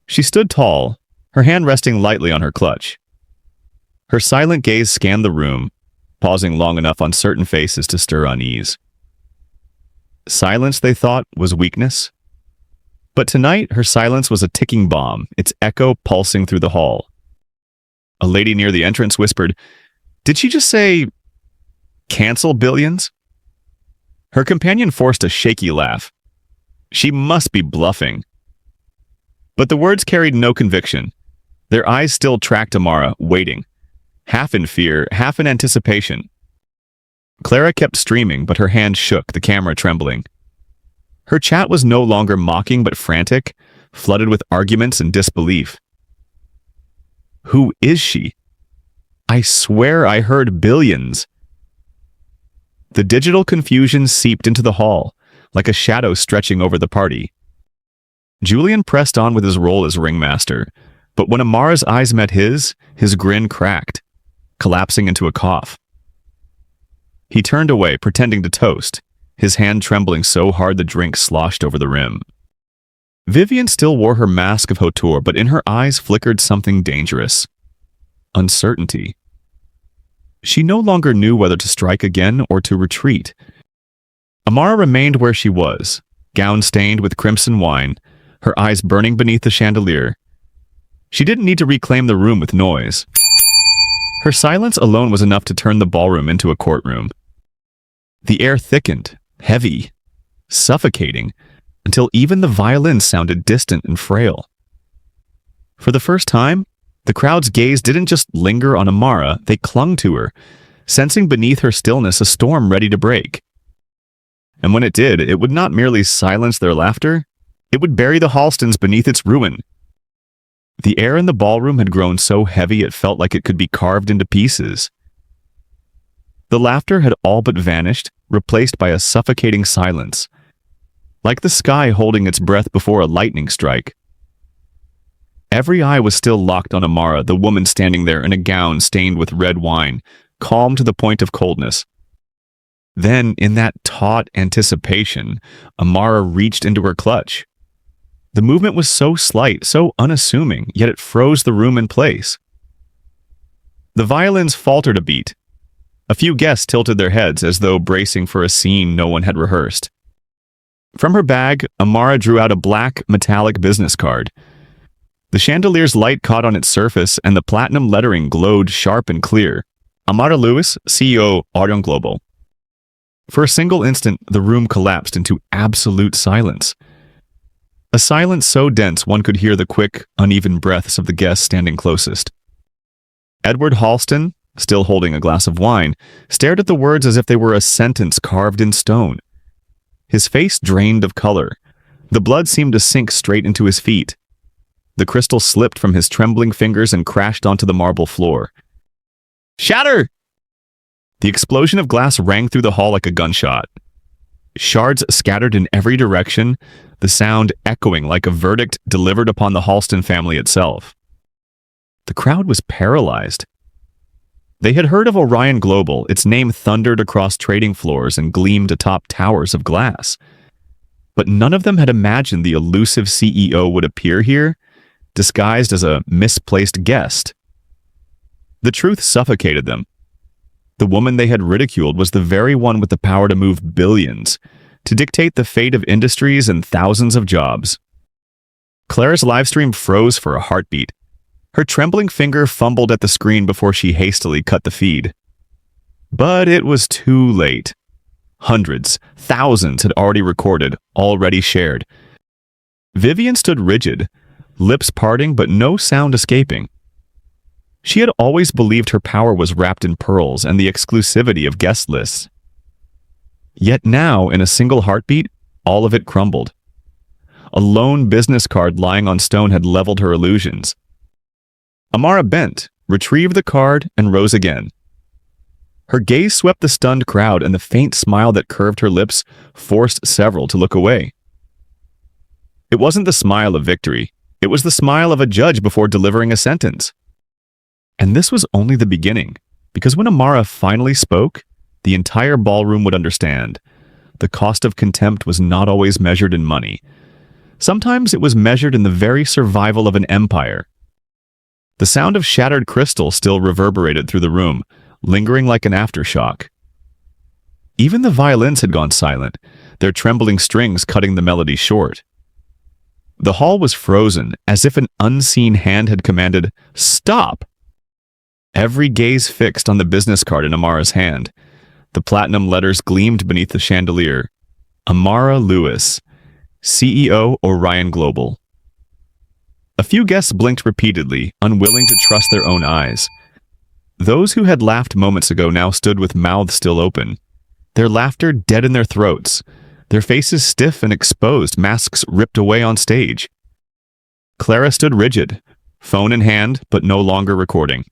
She stood tall, her hand resting lightly on her clutch. Her silent gaze scanned the room, pausing long enough on certain faces to stir unease. Silence, they thought, was weakness. But tonight, her silence was a ticking bomb, its echo pulsing through the hall. A lady near the entrance whispered, "Did she just say, cancel billions?" Her companion forced a shaky laugh. She must be bluffing. But the words carried no conviction. Their eyes still tracked Amara, waiting, half in fear, half in anticipation. Clara kept streaming, but her hand shook, the camera trembling. Her chat was no longer mocking but frantic, flooded with arguments and disbelief. Who is she? I swear I heard billions. The digital confusion seeped into the hall, like a shadow stretching over the party. Julian pressed on with his role as ringmaster, but when Amara's eyes met his grin cracked, collapsing into a cough. He turned away, pretending to toast, his hand trembling so hard the drink sloshed over the rim. Vivian still wore her mask of hauteur, but in her eyes flickered something dangerous. Uncertainty. She no longer knew whether to strike again or to retreat. Amara remained where she was, gown stained with crimson wine, her eyes burning beneath the chandelier. She didn't need to reclaim the room with noise. Her silence alone was enough to turn the ballroom into a courtroom. The air thickened, heavy, suffocating, until even the violins sounded distant and frail. For the first time, the crowd's gaze didn't just linger on Amara, they clung to her, sensing beneath her stillness a storm ready to break. And when it did, it would not merely silence their laughter, it would bury the Halstons beneath its ruin. The air in the ballroom had grown so heavy it felt like it could be carved into pieces. The laughter had all but vanished, replaced by a suffocating silence, like the sky holding its breath before a lightning strike. Every eye was still locked on Amara, the woman standing there in a gown stained with red wine, calm to the point of coldness. Then, in that taut anticipation, Amara reached into her clutch. The movement was so slight, so unassuming, yet it froze the room in place. The violins faltered a beat. A few guests tilted their heads as though bracing for a scene no one had rehearsed. From her bag, Amara drew out a black, metallic business card. The chandelier's light caught on its surface, and the platinum lettering glowed sharp and clear. Amara Lewis, CEO, Orion Global. For a single instant, the room collapsed into absolute silence. A silence so dense one could hear the quick, uneven breaths of the guests standing closest. Edward Halston, still holding a glass of wine, stared at the words as if they were a sentence carved in stone. His face drained of color. The blood seemed to sink straight into his feet. The crystal slipped from his trembling fingers and crashed onto the marble floor. Shatter! The explosion of glass rang through the hall like a gunshot. Shards scattered in every direction, the sound echoing like a verdict delivered upon the Halston family itself. The crowd was paralyzed. They had heard of Orion Global, its name thundered across trading floors and gleamed atop towers of glass. But none of them had imagined the elusive CEO would appear here, disguised as a misplaced guest. The truth suffocated them. The woman they had ridiculed was the very one with the power to move billions, to dictate the fate of industries and thousands of jobs. Claire's livestream froze for a heartbeat. Her trembling finger fumbled at the screen before she hastily cut the feed. But it was too late. Hundreds, thousands had already recorded, already shared. Vivian stood rigid, lips parting but no sound escaping. She had always believed her power was wrapped in pearls and the exclusivity of guest lists. Yet now, in a single heartbeat, all of it crumbled. A lone business card lying on stone had leveled her illusions. Amara bent, retrieved the card, and rose again. Her gaze swept the stunned crowd, and the faint smile that curved her lips forced several to look away. It wasn't the smile of victory. It was the smile of a judge before delivering a sentence. And this was only the beginning, because when Amara finally spoke, the entire ballroom would understand. The cost of contempt was not always measured in money. Sometimes it was measured in the very survival of an empire. The sound of shattered crystal still reverberated through the room, lingering like an aftershock. Even the violins had gone silent, their trembling strings cutting the melody short. The hall was frozen, as if an unseen hand had commanded, "Stop!" Every gaze fixed on the business card in Amara's hand. The platinum letters gleamed beneath the chandelier. Amara Lewis, CEO, Orion Global. A few guests blinked repeatedly, unwilling to trust their own eyes. Those who had laughed moments ago now stood with mouths still open, their laughter dead in their throats, their faces stiff and exposed, masks ripped away on stage. Clara stood rigid, phone in hand, but no longer recording.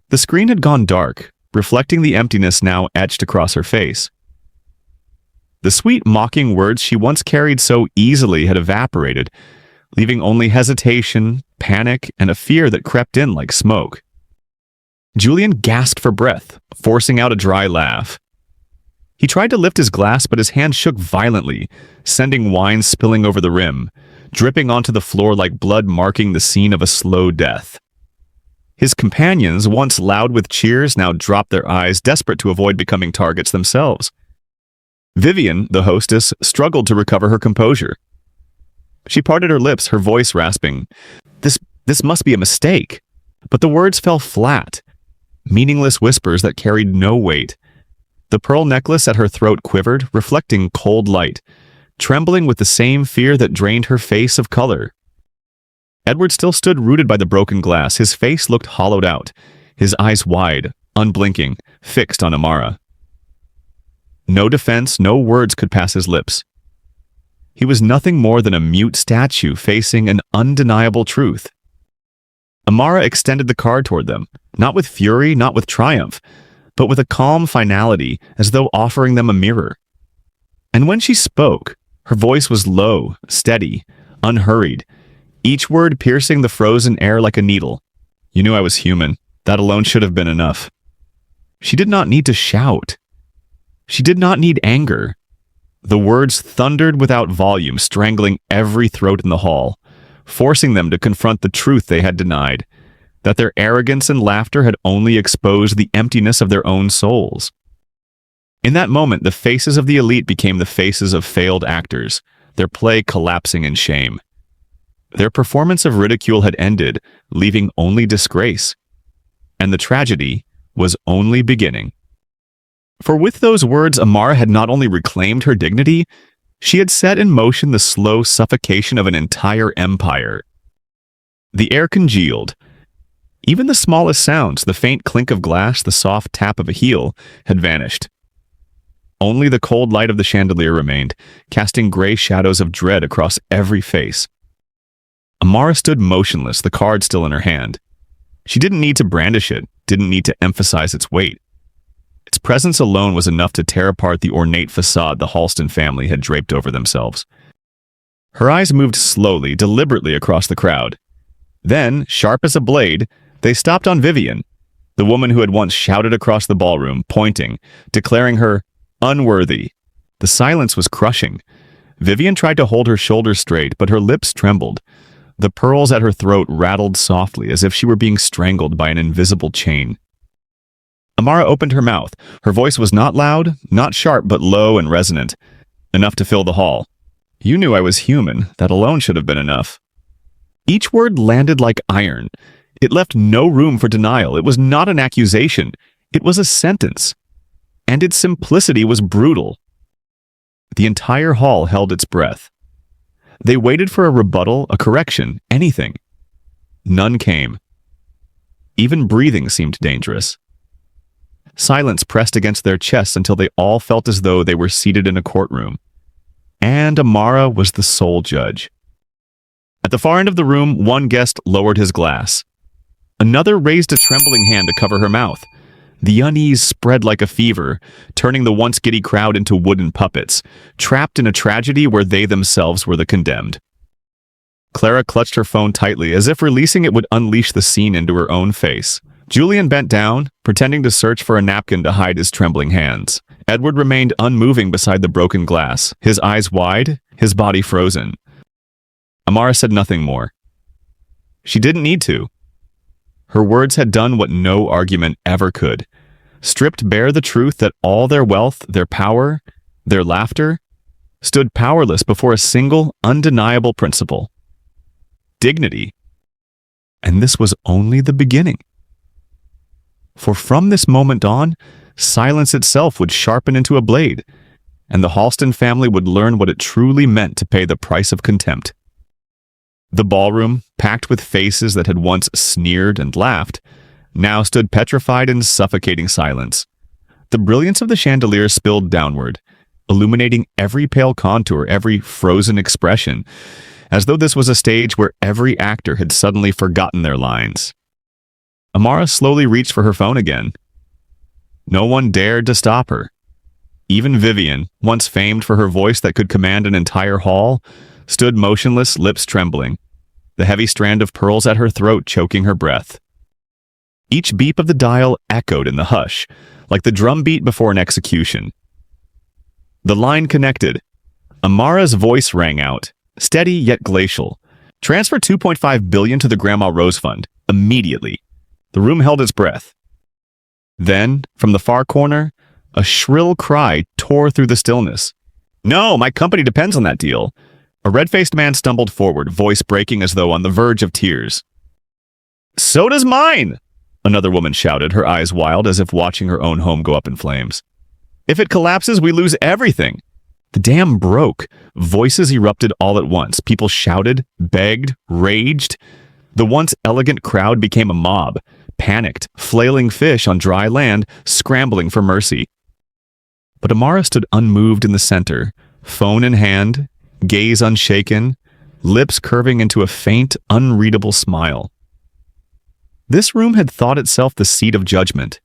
The screen had gone dark, reflecting the emptiness now etched across her face. The sweet, mocking words she once carried so easily had evaporated, leaving only hesitation, panic, and a fear that crept in like smoke. Julian gasped for breath, forcing out a dry laugh. He tried to lift his glass, but his hand shook violently, sending wine spilling over the rim, dripping onto the floor like blood marking the scene of a slow death. His companions, once loud with cheers, now dropped their eyes, desperate to avoid becoming targets themselves. Vivian, the hostess, struggled to recover her composure. She parted her lips, her voice rasping. This must be a mistake. But the words fell flat, meaningless whispers that carried no weight. The pearl necklace at her throat quivered, reflecting cold light, trembling with the same fear that drained her face of color. Edward still stood rooted by the broken glass. His face looked hollowed out, his eyes wide, unblinking, fixed on Amara. No defense, no words could pass his lips. He was nothing more than a mute statue facing an undeniable truth. Amara extended the card toward them, not with fury, not with triumph, but with a calm finality, as though offering them a mirror. And when she spoke, her voice was low, steady, unhurried, each word piercing the frozen air like a needle. "You knew I was human. That alone should have been enough." She did not need to shout. She did not need anger. The words thundered without volume, strangling every throat in the hall, forcing them to confront the truth they had denied, that their arrogance and laughter had only exposed the emptiness of their own souls. In that moment, the faces of the elite became the faces of failed actors, their play collapsing in shame. Their performance of ridicule had ended, leaving only disgrace. And the tragedy was only beginning. For with those words, Amara had not only reclaimed her dignity, she had set in motion the slow suffocation of an entire empire. The air congealed. Even the smallest sounds, the faint clink of glass, the soft tap of a heel, had vanished. Only the cold light of the chandelier remained, casting gray shadows of dread across every face. Amara stood motionless, the card still in her hand. She didn't need to brandish it, didn't need to emphasize its weight. Its presence alone was enough to tear apart the ornate facade the Halston family had draped over themselves. Her eyes moved slowly, deliberately across the crowd. Then, sharp as a blade, they stopped on Vivian, the woman who had once shouted across the ballroom, pointing, declaring her unworthy. The silence was crushing. Vivian tried to hold her shoulders straight, but her lips trembled. The pearls at her throat rattled softly, as if she were being strangled by an invisible chain. Amara opened her mouth. Her voice was not loud, not sharp, but low and resonant, enough to fill the hall. "You knew I was human. That alone should have been enough." Each word landed like iron. It left no room for denial. It was not an accusation. It was a sentence. And its simplicity was brutal. The entire hall held its breath. They waited for a rebuttal, a correction, anything. None came. Even breathing seemed dangerous. Silence pressed against their chests until they all felt as though they were seated in a courtroom. And Amara was the sole judge. At the far end of the room, one guest lowered his glass. Another raised a trembling hand to cover her mouth. The unease spread like a fever, turning the once giddy crowd into wooden puppets, trapped in a tragedy where they themselves were the condemned. Clara clutched her phone tightly, as if releasing it would unleash the scene into her own face. Julian bent down, pretending to search for a napkin to hide his trembling hands. Edward remained unmoving beside the broken glass, his eyes wide, his body frozen. Amara said nothing more. She didn't need to. Her words had done what no argument ever could, stripped bare the truth that all their wealth, their power, their laughter, stood powerless before a single, undeniable principle: dignity. And this was only the beginning. For from this moment on, silence itself would sharpen into a blade, and the Halston family would learn what it truly meant to pay the price of contempt. The ballroom, packed with faces that had once sneered and laughed, now stood petrified in suffocating silence. The brilliance of the chandelier spilled downward, illuminating every pale contour, every frozen expression, as though this was a stage where every actor had suddenly forgotten their lines. Amara slowly reached for her phone again. No one dared to stop her. Even Vivian, once famed for her voice that could command an entire hall, stood motionless, lips trembling, the heavy strand of pearls at her throat choking her breath. Each beep of the dial echoed in the hush, like the drum beat before an execution. The line connected. Amara's voice rang out, steady yet glacial. Transfer $2.5 billion to the Grandma Rose Fund, immediately. The room held its breath. Then, from the far corner, a shrill cry tore through the stillness. "No, my company depends on that deal." A red-faced man stumbled forward, voice breaking as though on the verge of tears. "So does mine!" Another woman shouted, her eyes wild as if watching her own home go up in flames. "If it collapses, we lose everything." The dam broke. Voices erupted all at once. People shouted, begged, raged. The once elegant crowd became a mob, panicked, flailing fish on dry land, scrambling for mercy. But Amara stood unmoved in the center, phone in hand, gaze unshaken, lips curving into a faint, unreadable smile. This room had thought itself the seat of judgment.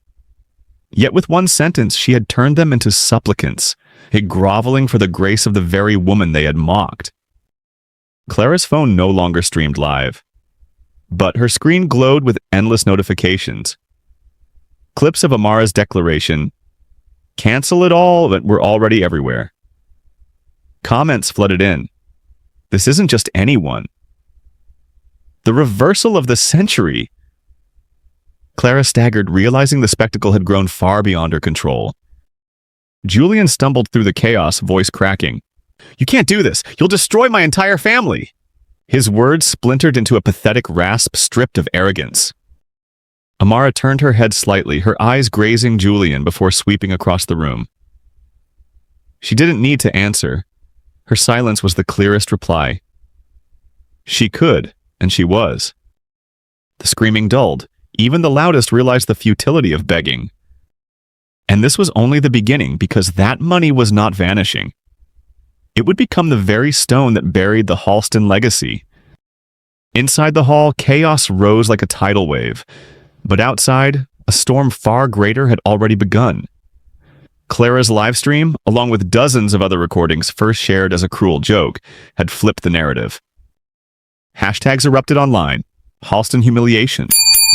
Yet with one sentence, she had turned them into supplicants, groveling for the grace of the very woman they had mocked. Clara's phone no longer streamed live, but her screen glowed with endless notifications. Clips of Amara's declaration, "Cancel it all," were already everywhere. Comments flooded in. "This isn't just anyone." The reversal of the century. Clara staggered, realizing the spectacle had grown far beyond her control. Julian stumbled through the chaos, voice cracking. "You can't do this! You'll destroy my entire family!" His words splintered into a pathetic rasp stripped of arrogance. Amara turned her head slightly, her eyes grazing Julian before sweeping across the room. She didn't need to answer. Her silence was the clearest reply. She could, and she was. The screaming dulled. Even the loudest realized the futility of begging. And this was only the beginning, because that money was not vanishing. It would become the very stone that buried the Halston legacy. Inside the hall, chaos rose like a tidal wave. But outside, a storm far greater had already begun. Clara's livestream, along with dozens of other recordings first shared as a cruel joke, had flipped the narrative. Hashtags erupted online. Halston humiliation.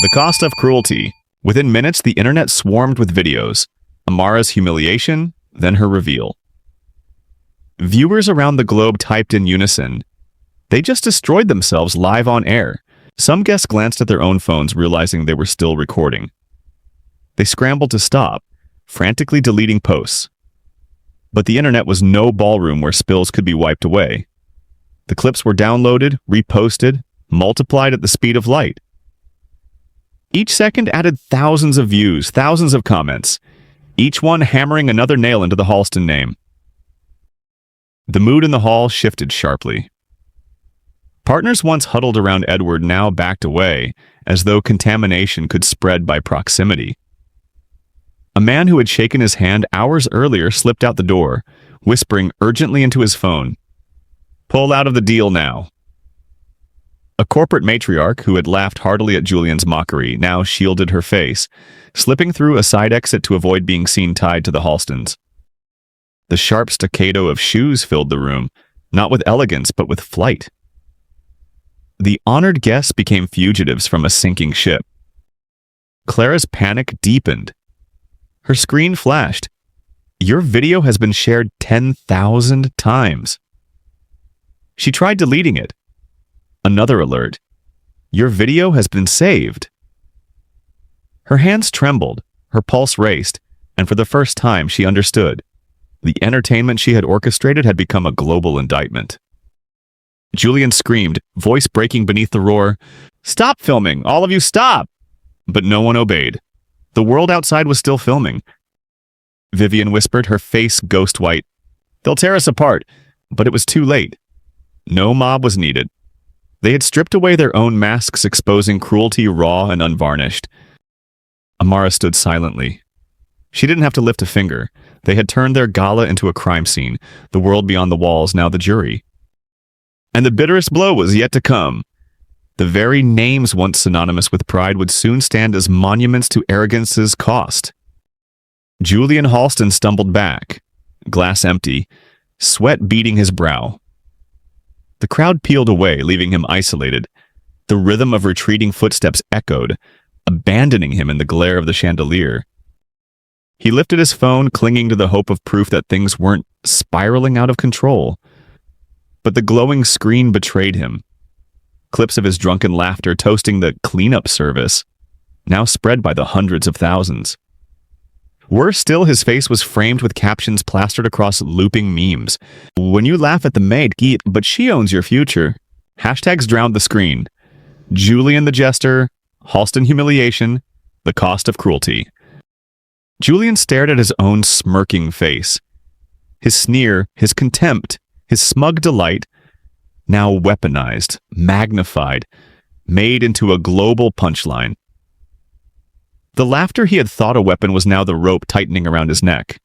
The cost of cruelty. Within minutes, the internet swarmed with videos. Amara's humiliation, then her reveal. Viewers around the globe typed in unison. They just destroyed themselves live on air. Some guests glanced at their own phones, realizing they were still recording. They scrambled to stop, frantically deleting posts. But the internet was no ballroom where spills could be wiped away. The clips were downloaded, reposted, multiplied at the speed of light. Each second added thousands of views, thousands of comments, each one hammering another nail into the Halston name. The mood in the hall shifted sharply. Partners once huddled around Edward now backed away, as though contamination could spread by proximity. A man who had shaken his hand hours earlier slipped out the door, whispering urgently into his phone, "Pull out of the deal now." A corporate matriarch who had laughed heartily at Julian's mockery now shielded her face, slipping through a side exit to avoid being seen tied to the Halstons. The sharp staccato of shoes filled the room, not with elegance but with flight. The honored guests became fugitives from a sinking ship. Clara's panic deepened. Her screen flashed. "Your video has been shared 10,000 times." She tried deleting it. Another alert. "Your video has been saved." Her hands trembled, her pulse raced, and for the first time she understood. The entertainment she had orchestrated had become a global indictment. Julian screamed, voice breaking beneath the roar, "Stop filming! All of you stop!" But no one obeyed. The world outside was still filming. Vivian whispered, her face ghost white. "They'll tear us apart." But it was too late. No mob was needed. They had stripped away their own masks, exposing cruelty raw and unvarnished. Amara stood silently. She didn't have to lift a finger. They had turned their gala into a crime scene, the world beyond the walls now the jury. And the bitterest blow was yet to come. The very names once synonymous with pride would soon stand as monuments to arrogance's cost. Julian Halston stumbled back, glass empty, sweat beading his brow. The crowd peeled away, leaving him isolated. The rhythm of retreating footsteps echoed, abandoning him in the glare of the chandelier. He lifted his phone, clinging to the hope of proof that things weren't spiraling out of control. But the glowing screen betrayed him. Clips of his drunken laughter toasting the cleanup service, now spread by the hundreds of thousands. Worse still, his face was framed with captions plastered across looping memes. "When you laugh at the maid, but she owns your future." Hashtags drowned the screen. Julian the jester, Halston humiliation, the cost of cruelty. Julian stared at his own smirking face. His sneer, his contempt, his smug delight, now weaponized, magnified, made into a global punchline. The laughter he had thought a weapon was now the rope tightening around his neck.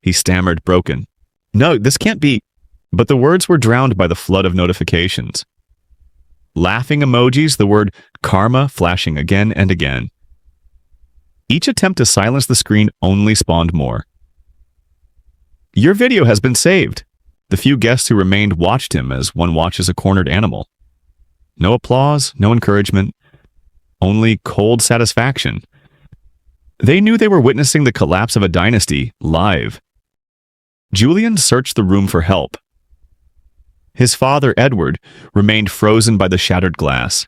He stammered, broken. "No, this can't be." But the words were drowned by the flood of notifications. Laughing emojis, the word karma flashing again and again. Each attempt to silence the screen only spawned more. "Your video has been saved." The few guests who remained watched him as one watches a cornered animal. No applause, no encouragement, only cold satisfaction. They knew they were witnessing the collapse of a dynasty, live. Julian searched the room for help. His father, Edward, remained frozen by the shattered glass.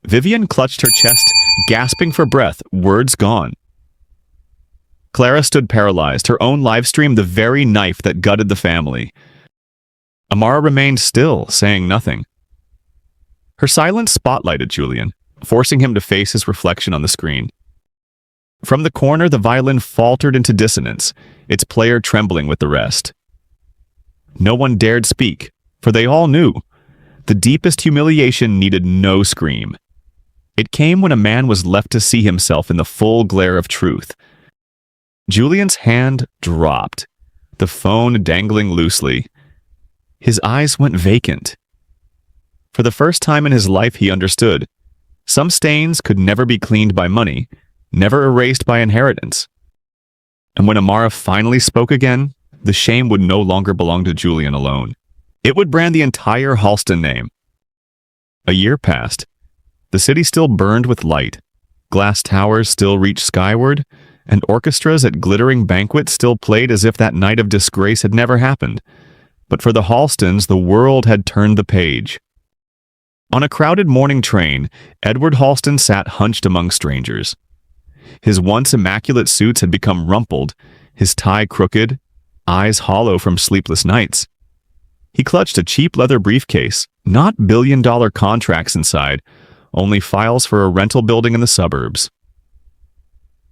Vivian clutched her chest, gasping for breath, words gone. Clara stood paralyzed, her own live stream the very knife that gutted the family. Amara remained still, saying nothing. Her silence spotlighted Julian, forcing him to face his reflection on the screen. From the corner, the violin faltered into dissonance, its player trembling with the rest. No one dared speak, for they all knew. The deepest humiliation needed no scream. It came when a man was left to see himself in the full glare of truth. Julian's hand dropped, the phone dangling loosely. His eyes went vacant. For the first time in his life, he understood. Some stains could never be cleaned by money, never erased by inheritance. And when Amara finally spoke again, the shame would no longer belong to Julian alone. It would brand the entire Halston name. A year passed. The city still burned with light. Glass towers still reached skyward, and orchestras at glittering banquets still played as if that night of disgrace had never happened. But for the Halstons, the world had turned the page. On a crowded morning train, Edward Halston sat hunched among strangers. His once immaculate suits had become rumpled, his tie crooked, eyes hollow from sleepless nights. He clutched a cheap leather briefcase, not billion-dollar contracts inside, only files for a rental building in the suburbs.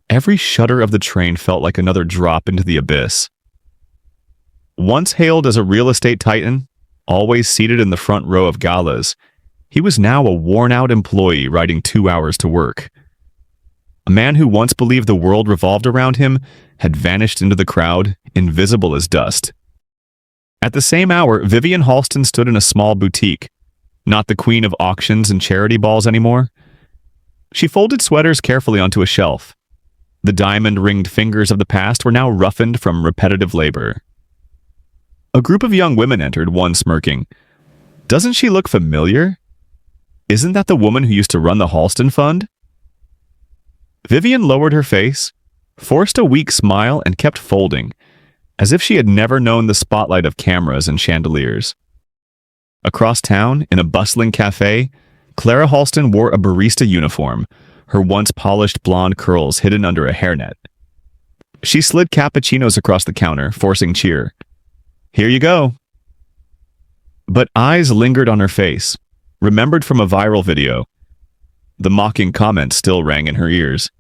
Every shudder of the train felt like another drop into the abyss. Once hailed as a real estate titan, always seated in the front row of galas, he was now a worn-out employee riding 2 hours to work. A man who once believed the world revolved around him had vanished into the crowd, invisible as dust. At the same hour, Vivian Halston stood in a small boutique, not the queen of auctions and charity balls anymore. She folded sweaters carefully onto a shelf. The diamond-ringed fingers of the past were now roughened from repetitive labor. A group of young women entered, one smirking. "Doesn't she look familiar? Isn't that the woman who used to run the Halston Fund?" Vivian lowered her face, forced a weak smile, and kept folding, as if she had never known the spotlight of cameras and chandeliers. Across town, in a bustling cafe, Clara Halston wore a barista uniform, her once polished blonde curls hidden under a hairnet. She slid cappuccinos across the counter, forcing cheer. "Here you go." But eyes lingered on her face, remembered from a viral video. The mocking comments still rang in her ears.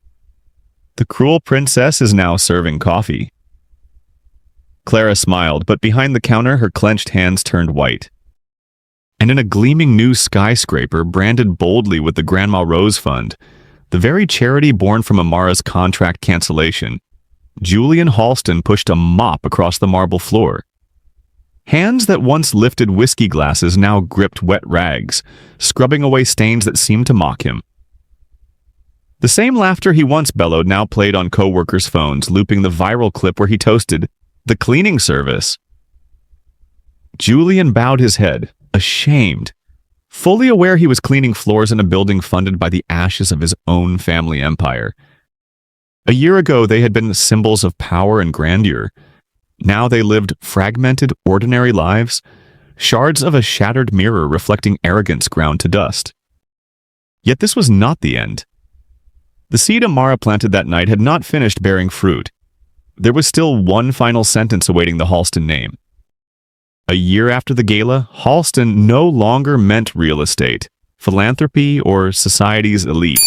"The cruel princess is now serving coffee." Clara smiled, but behind the counter her clenched hands turned white. And in a gleaming new skyscraper branded boldly with the Grandma Rose Fund, the very charity born from Amara's contract cancellation, Julian Halston pushed a mop across the marble floor. Hands that once lifted whiskey glasses now gripped wet rags, scrubbing away stains that seemed to mock him. The same laughter he once bellowed now played on co-workers' phones, looping the viral clip where he toasted the cleaning service. Julian bowed his head, ashamed, fully aware he was cleaning floors in a building funded by the ashes of his own family empire. A year ago, they had been symbols of power and grandeur. Now they lived fragmented, ordinary lives, shards of a shattered mirror reflecting arrogance ground to dust. Yet this was not the end. The seed Amara planted that night had not finished bearing fruit. There was still one final sentence awaiting the Halston name. A year after the gala, Halston no longer meant real estate, philanthropy, or society's elite.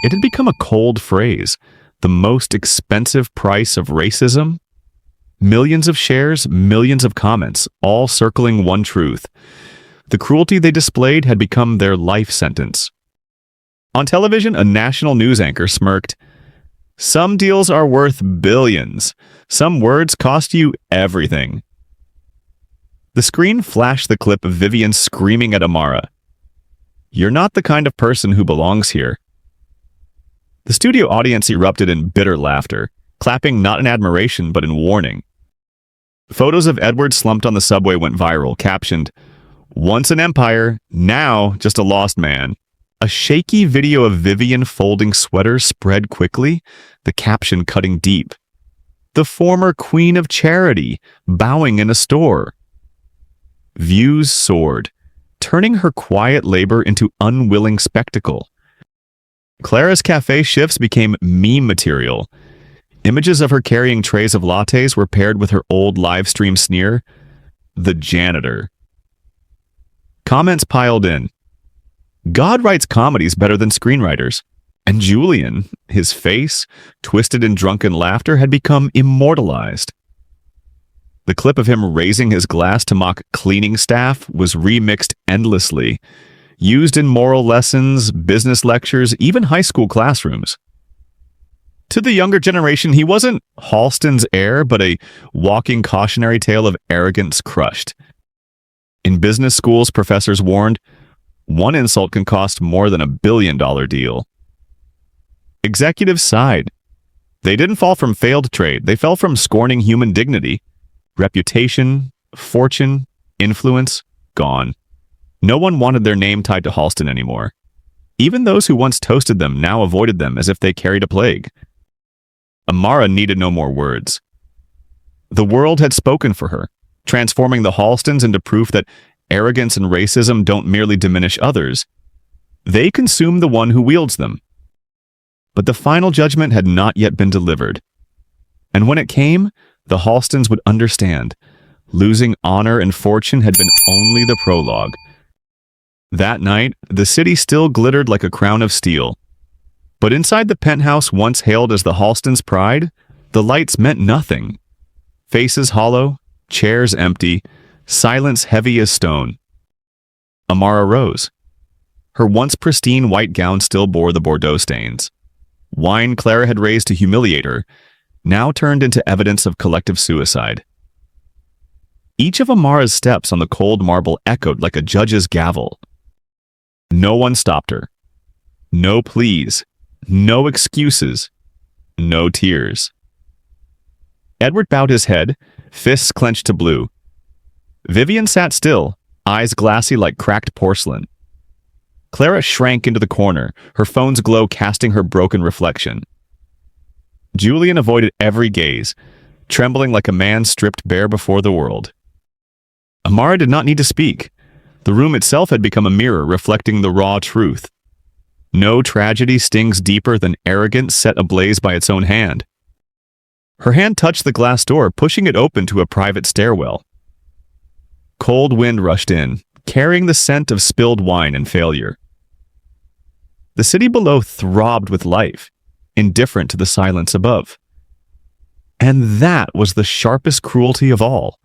It had become a cold phrase, the most expensive price of racism. Millions of shares, millions of comments, all circling one truth. The cruelty they displayed had become their life sentence. On television, a national news anchor smirked, "Some deals are worth billions. Some words cost you everything." The screen flashed the clip of Vivian screaming at Amara, "You're not the kind of person who belongs here." The studio audience erupted in bitter laughter, clapping not in admiration but in warning. Photos of Edward slumped on the subway went viral, captioned, "Once an empire, now just a lost man." A shaky video of Vivian folding sweaters spread quickly, the caption cutting deep. "The former queen of charity, bowing in a store." Views soared, turning her quiet labor into unwilling spectacle. Clara's cafe shifts became meme material. Images of her carrying trays of lattes were paired with her old livestream sneer, "The janitor." Comments piled in. God writes comedies better than screenwriters. And Julian, his face, twisted in drunken laughter, had become immortalized. The clip of him raising his glass to mock cleaning staff was remixed endlessly, used in moral lessons, business lectures, even high school classrooms. To the younger generation, he wasn't Halston's heir, but a walking cautionary tale of arrogance crushed. In business schools, professors warned, one insult can cost more than $1 billion deal. Executives sighed. They didn't fall from failed trade, they fell from scorning human dignity. Reputation, fortune, influence, gone. No one wanted their name tied to Halston anymore. Even those who once toasted them now avoided them as if they carried a plague. Amara needed no more words. The world had spoken for her, transforming the Halstons into proof that arrogance and racism don't merely diminish others. They consume the one who wields them. But the final judgment had not yet been delivered. And when it came, the Halstons would understand. Losing honor and fortune had been only the prologue. That night, the city still glittered like a crown of steel. But inside the penthouse once hailed as the Halstons' pride, the lights meant nothing. Faces hollow, chairs empty, silence heavy as stone. Amara rose. Her once pristine white gown still bore the Bordeaux stains. Wine Clara had raised to humiliate her, now turned into evidence of collective suicide. Each of Amara's steps on the cold marble echoed like a judge's gavel. No one stopped her. No pleas, no excuses, no tears. Edward bowed his head, fists clenched to blue. Vivian sat still, eyes glassy like cracked porcelain. Clara shrank into the corner, her phone's glow casting her broken reflection. Julian avoided every gaze, trembling like a man stripped bare before the world. Amara did not need to speak. The room itself had become a mirror reflecting the raw truth. No tragedy stings deeper than arrogance set ablaze by its own hand. Her hand touched the glass door, pushing it open to a private stairwell. Cold wind rushed in, carrying the scent of spilled wine and failure. The city below throbbed with life, indifferent to the silence above. And that was the sharpest cruelty of all.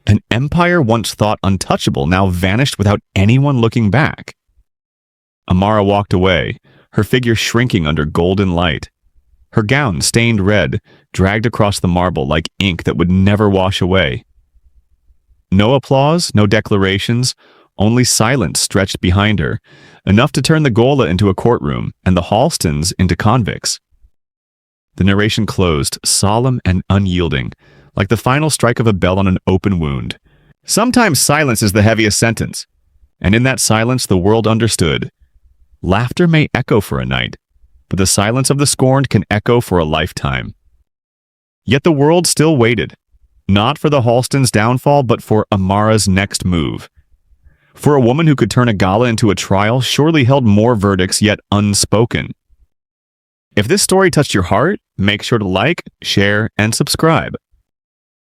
An empire once thought untouchable now vanished without anyone looking back. Amara walked away, her figure shrinking under golden light. Her gown, stained red, dragged across the marble like ink that would never wash away. No applause, no declarations, only silence stretched behind her, enough to turn the Gala into a courtroom and the Halstons into convicts. The narration closed, solemn and unyielding, like the final strike of a bell on an open wound. Sometimes silence is the heaviest sentence, and in that silence the world understood. Laughter may echo for a night, but the silence of the scorned can echo for a lifetime. Yet the world still waited, not for the Halstons' downfall, but for Amara's next move. For a woman who could turn a gala into a trial surely held more verdicts yet unspoken. If this story touched your heart, make sure to like, share, and subscribe.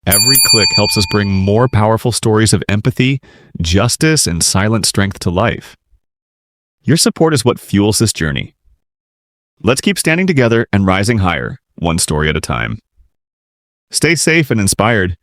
Every click helps us bring more powerful stories of empathy, justice, and silent strength to life. Your support is what fuels this journey. Let's keep standing together and rising higher, one story at a time. Stay safe and inspired.